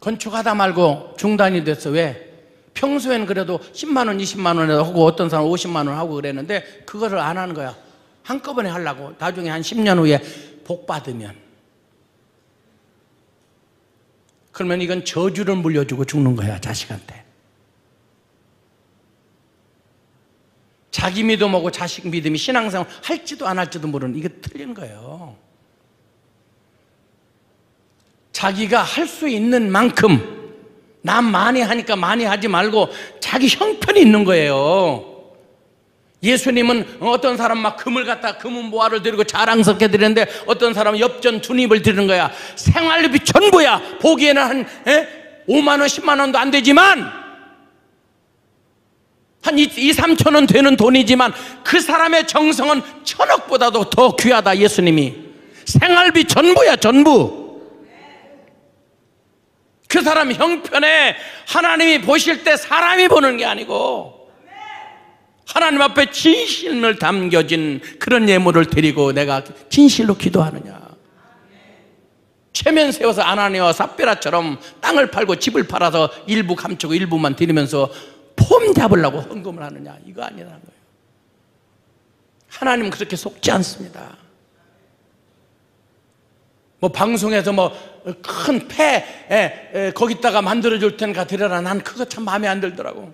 건축하다 말고 중단이 됐어. 왜? 평소에는 그래도 10만 원, 20만 원에 하고 어떤 사람은 50만 원 하고 그랬는데 그거를 안 하는 거야. 한꺼번에 하려고. 나중에 한 10년 후에 복 받으면. 그러면 이건 저주를 물려주고 죽는 거야, 자식한테. 자기 믿음하고 자식 믿음이 신앙생활 할지도 안 할지도 모르는, 이게 틀린 거예요. 자기가 할 수 있는 만큼, 남 많이 하니까 많이 하지 말고 자기 형편이 있는 거예요. 예수님은 어떤 사람 막 금을 갖다 금은보화를 드리고 자랑스럽게 드리는데 어떤 사람은 엽전 두닙을 드리는 거야. 생활비 전부야. 보기에는 한 5만 원 10만 원도 안 되지만 한 2, 3천 원 되는 돈이지만 그 사람의 정성은 천억보다도 더 귀하다. 예수님이 생활비 전부야. 전부. 그 사람 형편에 하나님이 보실 때 사람이 보는 게 아니고 하나님 앞에 진실을 담겨진 그런 예물을 드리고 내가 진실로 기도하느냐. 체면 세워서 아나니아와 삽비라처럼 땅을 팔고 집을 팔아서 일부 감추고 일부만 드리면서 폼 잡으려고 헌금을 하느냐. 이거 아니라는 거예요. 하나님은 그렇게 속지 않습니다. 뭐 방송에서 뭐 큰 폐 거기다가 만들어줄 테니까 드려라. 난 그거 참 마음에 안 들더라고.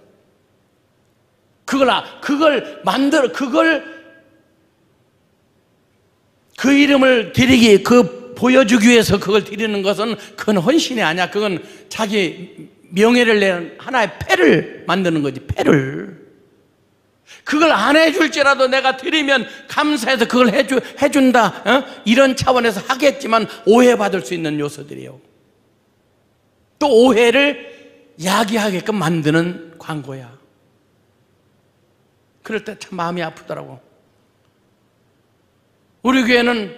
그 이름을 드리기, 보여주기 위해서 그걸 드리는 것은 그건 헌신이 아니야. 그건 자기 명예를 내는 하나의 패를 만드는 거지. 패를. 그걸 안 해줄지라도 내가 드리면 감사해서 그걸 해준다. 이런 차원에서 하겠지만 오해받을 수 있는 요소들이에요. 또 오해를 야기하게끔 만드는 광고야. 그럴 때 참 마음이 아프더라고. 우리 교회는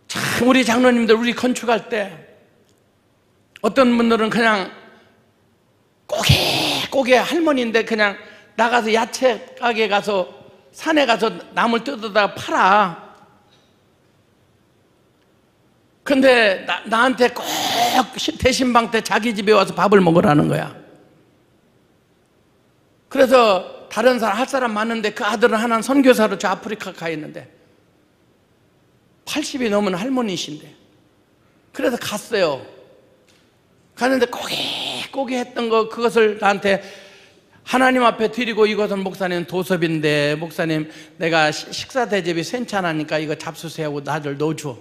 참 우리 장로님들 우리 건축할 때 어떤 분들은 그냥 꼬개 할머니인데 그냥 나가서 야채 가게 가서 산에 가서 나물 뜯어다가 팔아. 근데 나한테 꼭 대신방 때 자기 집에 와서 밥을 먹으라는 거야. 그래서 다른 사람 할 사람 많은데 그 아들은 하나는 선교사로 저 아프리카 가 있는데 80이 넘은 할머니이신데 그래서 갔어요. 가는데 꼬개 했던 거 그것을 나한테 하나님 앞에 드리고 이것은 목사님 도섭인데 목사님 내가 식사 대접이 괜찮으니까 이거 잡수세요 나를 넣어줘.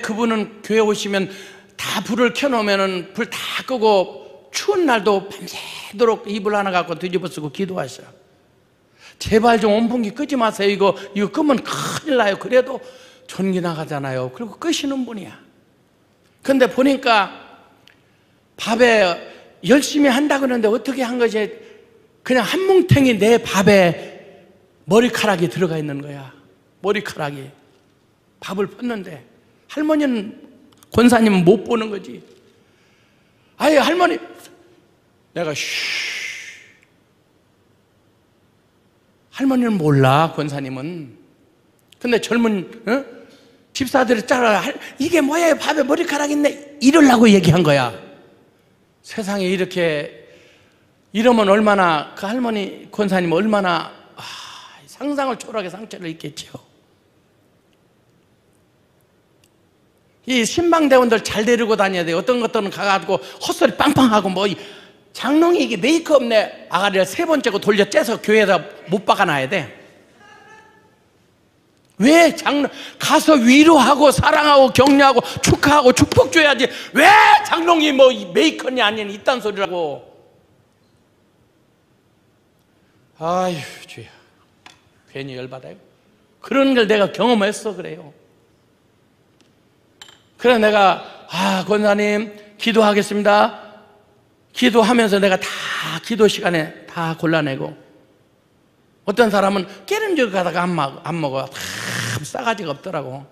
그분은 교회 오시면 다 불을 켜놓으면 불 다 끄고 추운 날도 밤새도록 이불 하나 갖고 뒤집어 쓰고 기도하셔. 제발 좀 온풍기 끄지 마세요. 이거 끄면 큰일 나요. 그래도 전기 나가잖아요. 그리고 끄시는 분이야. 근데 보니까 밥에 열심히 한다 그러는데 어떻게 한 것이 그냥 한 뭉탱이 내 밥에 머리카락이 들어가 있는 거야. 머리카락이. 밥을 폈는데 할머니는 권사님은 못 보는 거지. 아예 할머니 내가 할머니는 몰라 권사님은. 근데 젊은 집사들이 짜라 이게 뭐야 밥에 머리카락 있네 이러려고 얘기한 거야. 세상에 이러면 얼마나 그 할머니 권사님 얼마나 상상을 초월하게 상처를 입겠죠. 이 신방대원들 잘 데리고 다녀야 돼. 어떤 것들은 가가지고 헛소리 빵빵하고 뭐 장롱이 이게 메이크업 내 아가리를 세 번째고 돌려 째서 교회에다 못 박아놔야 돼. 왜 장롱 가서 위로하고 사랑하고 격려하고 축하하고 축복 줘야지 왜 장롱이 뭐 메이크업이 아닌 이딴 소리라고. 아휴 주야 괜히 열받아요. 그런 걸 내가 경험했어. 그래요. 그래서 내가 권사님 기도하겠습니다. 기도하면서 내가 다 기도 시간에 다 골라내고 어떤 사람은 깨름질 가다가 안 먹어. 참 싸가지가 없더라고.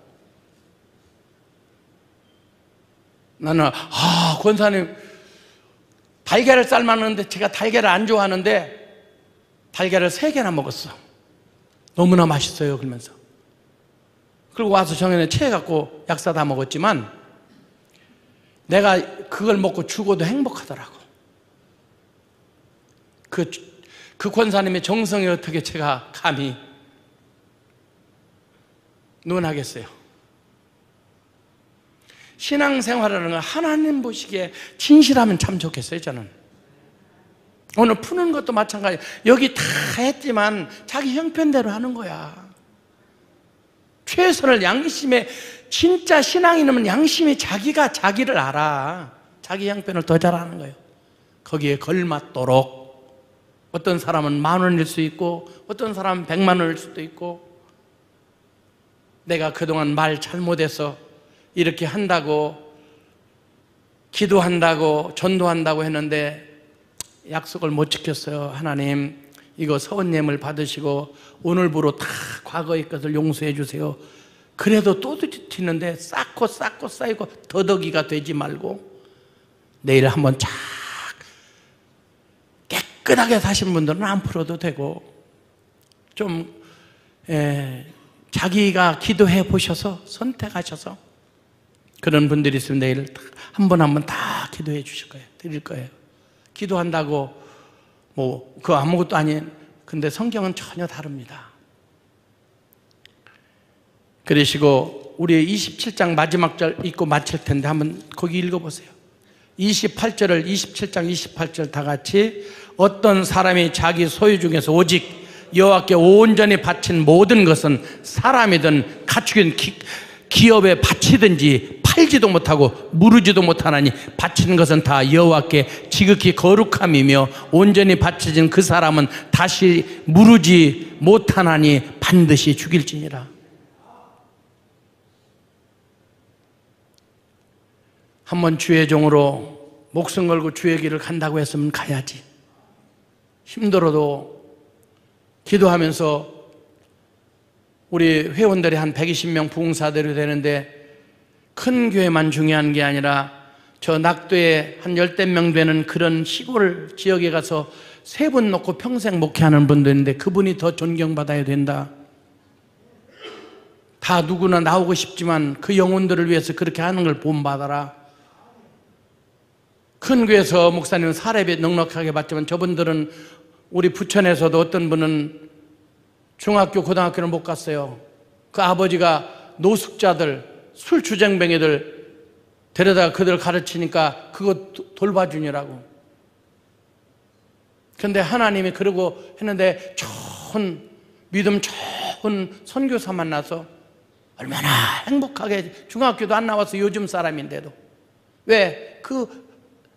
나는 권사님 달걀을 삶았는데 제가 달걀을 안 좋아하는데 달걀을 3개나 먹었어. 너무나 맛있어요. 그러면서 그리고 와서 정연에 체해갖고 약 사다 먹었지만 내가 그걸 먹고 죽어도 행복하더라고. 그 권사님의 정성이 어떻게 제가 감히 논하겠어요. 신앙생활이라는 건 하나님 보시기에 진실하면 참 좋겠어요. 저는 오늘 푸는 것도 마찬가지. 여기 다 했지만 자기 형편대로 하는 거야. 최선을 양심에 진짜 신앙인은 양심이 자기가 자기를 알아. 자기 형편을 더 잘하는 거예요. 거기에 걸맞도록. 어떤 사람은 10,000원일 수 있고 어떤 사람은 100만 원일 수도 있고 내가 그동안 말 잘못해서 이렇게 한다고 기도한다고 전도한다고 했는데 약속을 못 지켰어요. 하나님 이거 서원예물 받으시고 오늘부로 다 과거의 것을 용서해 주세요. 그래도 또 뒤는데 쌓고 쌓이고 더덕이가 되지 말고 내일 한번 쫙 깨끗하게 사신 분들은 안 풀어도 되고 좀 자기가 기도해 보셔서 선택하셔서 그런 분들이 있으면 내일 한 번 한 번 다 기도해 주실 거예요. 드릴 거예요. 기도한다고 뭐 그거 아무것도 아닌 근데 성경은 전혀 다릅니다. 그러시고 우리 27장 마지막 절 읽고 마칠 텐데 한번 거기 읽어보세요. 27장 28절 다 같이 어떤 사람이 자기 소유 중에서 오직 여호와께 온전히 바친 모든 것은 사람이든 가축이든 기업에 바치든지 팔지도 못하고 무르지도 못하나니 바치는 것은 다 여호와께 지극히 거룩함이며 온전히 바쳐진 그 사람은 다시 무르지 못하나니 반드시 죽일지니라. 한번 주의 종으로 목숨 걸고 주의 길을 간다고 했으면 가야지. 힘들어도 기도하면서 우리 회원들이 한 120명 부흥사대로 되는데 큰 교회만 중요한 게 아니라 저 낙도에 한 10대 명 되는 그런 시골 지역에 가서 3분 놓고 평생 목회하는 분도 있는데 그분이 더 존경받아야 된다. 다 누구나 나오고 싶지만 그 영혼들을 위해서 그렇게 하는 걸 본받아라. 큰 교회에서 목사님은 사례비 넉넉하게 받지만 저분들은 우리 부천에서도 어떤 분은 중학교, 고등학교를 못 갔어요. 그 아버지가 노숙자들, 술주정뱅이들 데려다가 그들 가르치니까 그거 돌봐주느라고. 그런데 하나님이 그러고 했는데 좋은 믿음 좋은 선교사 만나서 얼마나 행복하게 중학교도 안 나와서 요즘 사람인데도 왜 그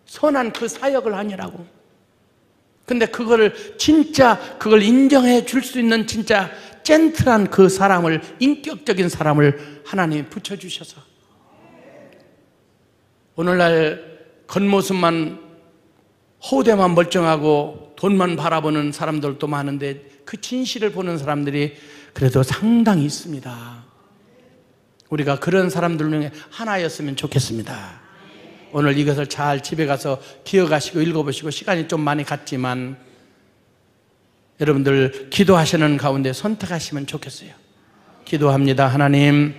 선한 그 사역을 하느라고. 근데 그거를 진짜 그걸 인정해 줄 수 있는 진짜 젠틀한 그 사람을, 인격적인 사람을 하나님이 붙여주셔서 오늘날 겉모습만 호대만 멀쩡하고 돈만 바라보는 사람들도 많은데 그 진실을 보는 사람들이 그래도 상당히 있습니다. 우리가 그런 사람들 중에 하나였으면 좋겠습니다. 오늘 이것을 잘 집에 가서 기억하시고 읽어보시고 시간이 좀 많이 갔지만 여러분들 기도하시는 가운데 선택하시면 좋겠어요. 기도합니다. 하나님,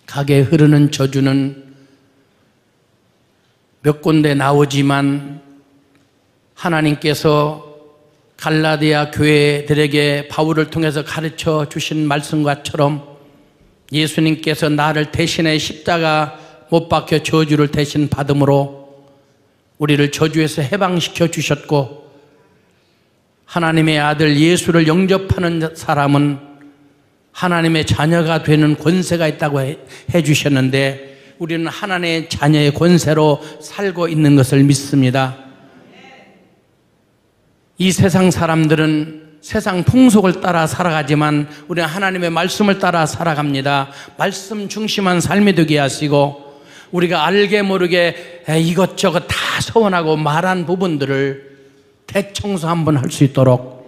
가게 흐르는 저주는 몇 군데 나오지만 하나님께서 갈라디아 교회들에게 바울을 통해서 가르쳐 주신 말씀과처럼 예수님께서 나를 대신해 십자가 못 박혀 저주를 대신 받음으로 우리를 저주에서 해방시켜 주셨고 하나님의 아들 예수를 영접하는 사람은 하나님의 자녀가 되는 권세가 있다고 해 주셨는데 우리는 하나님의 자녀의 권세로 살고 있는 것을 믿습니다. 이 세상 사람들은 세상 풍속을 따라 살아가지만 우리는 하나님의 말씀을 따라 살아갑니다. 말씀 중심한 삶이 되게 하시고 우리가 알게 모르게 이것저것 다 서원하고 말한 부분들을 대청소 한번 할 수 있도록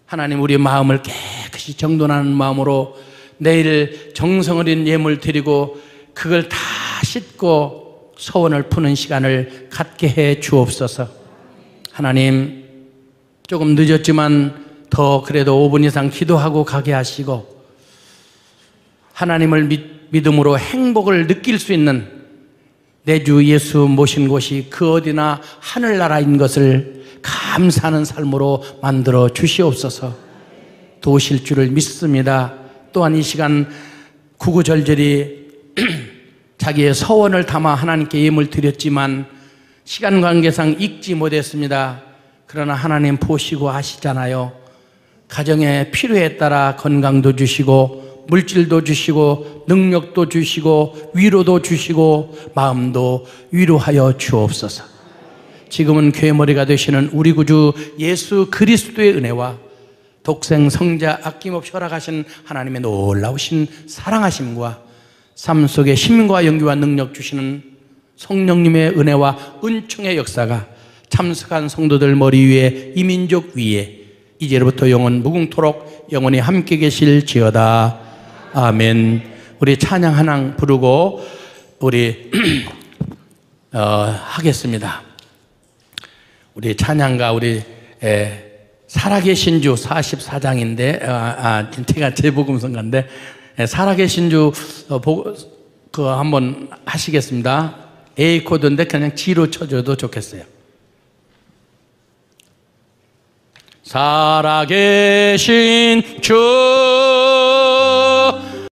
하나님 우리 마음을 깨끗이 정돈하는 마음으로 내일 정성 어린 예물 드리고 그걸 다 씻고 서원을 푸는 시간을 갖게 해 주옵소서. 하나님 조금 늦었지만 더 그래도 5분 이상 기도하고 가게 하시고 하나님을 믿음으로 행복을 느낄 수 있는 내 주 예수 모신 곳이 그 어디나 하늘나라인 것을 감사하는 삶으로 만들어 주시옵소서. 도우실 줄을 믿습니다. 또한 이 시간 구구절절히 자기의 서원을 담아 하나님께 예물 드렸지만 시간 관계상 읽지 못했습니다. 그러나 하나님 보시고 아시잖아요. 가정의 필요에 따라 건강도 주시고 물질도 주시고 능력도 주시고 위로도 주시고 마음도 위로하여 주옵소서. 지금은 교회 머리가 되시는 우리 구주 예수 그리스도의 은혜와 독생 성자 아낌없이 허락하신 하나님의 놀라우신 사랑하심과 삶 속에 힘과 연기와 능력 주시는 성령님의 은혜와 은총의 역사가 참석한 성도들 머리 위에 이 민족 위에 이제로부터 영원 무궁토록 영원히 함께 계실지어다. 아멘. 우리 찬양 하나 부르고 우리 하겠습니다. 우리 찬양가 우리 살아계신 주 44장인데 제가 재복음성가인데 살아계신 주 그거 한번 하시겠습니다. A 코드인데 그냥 G로 쳐줘도 좋겠어요. 살아계신 주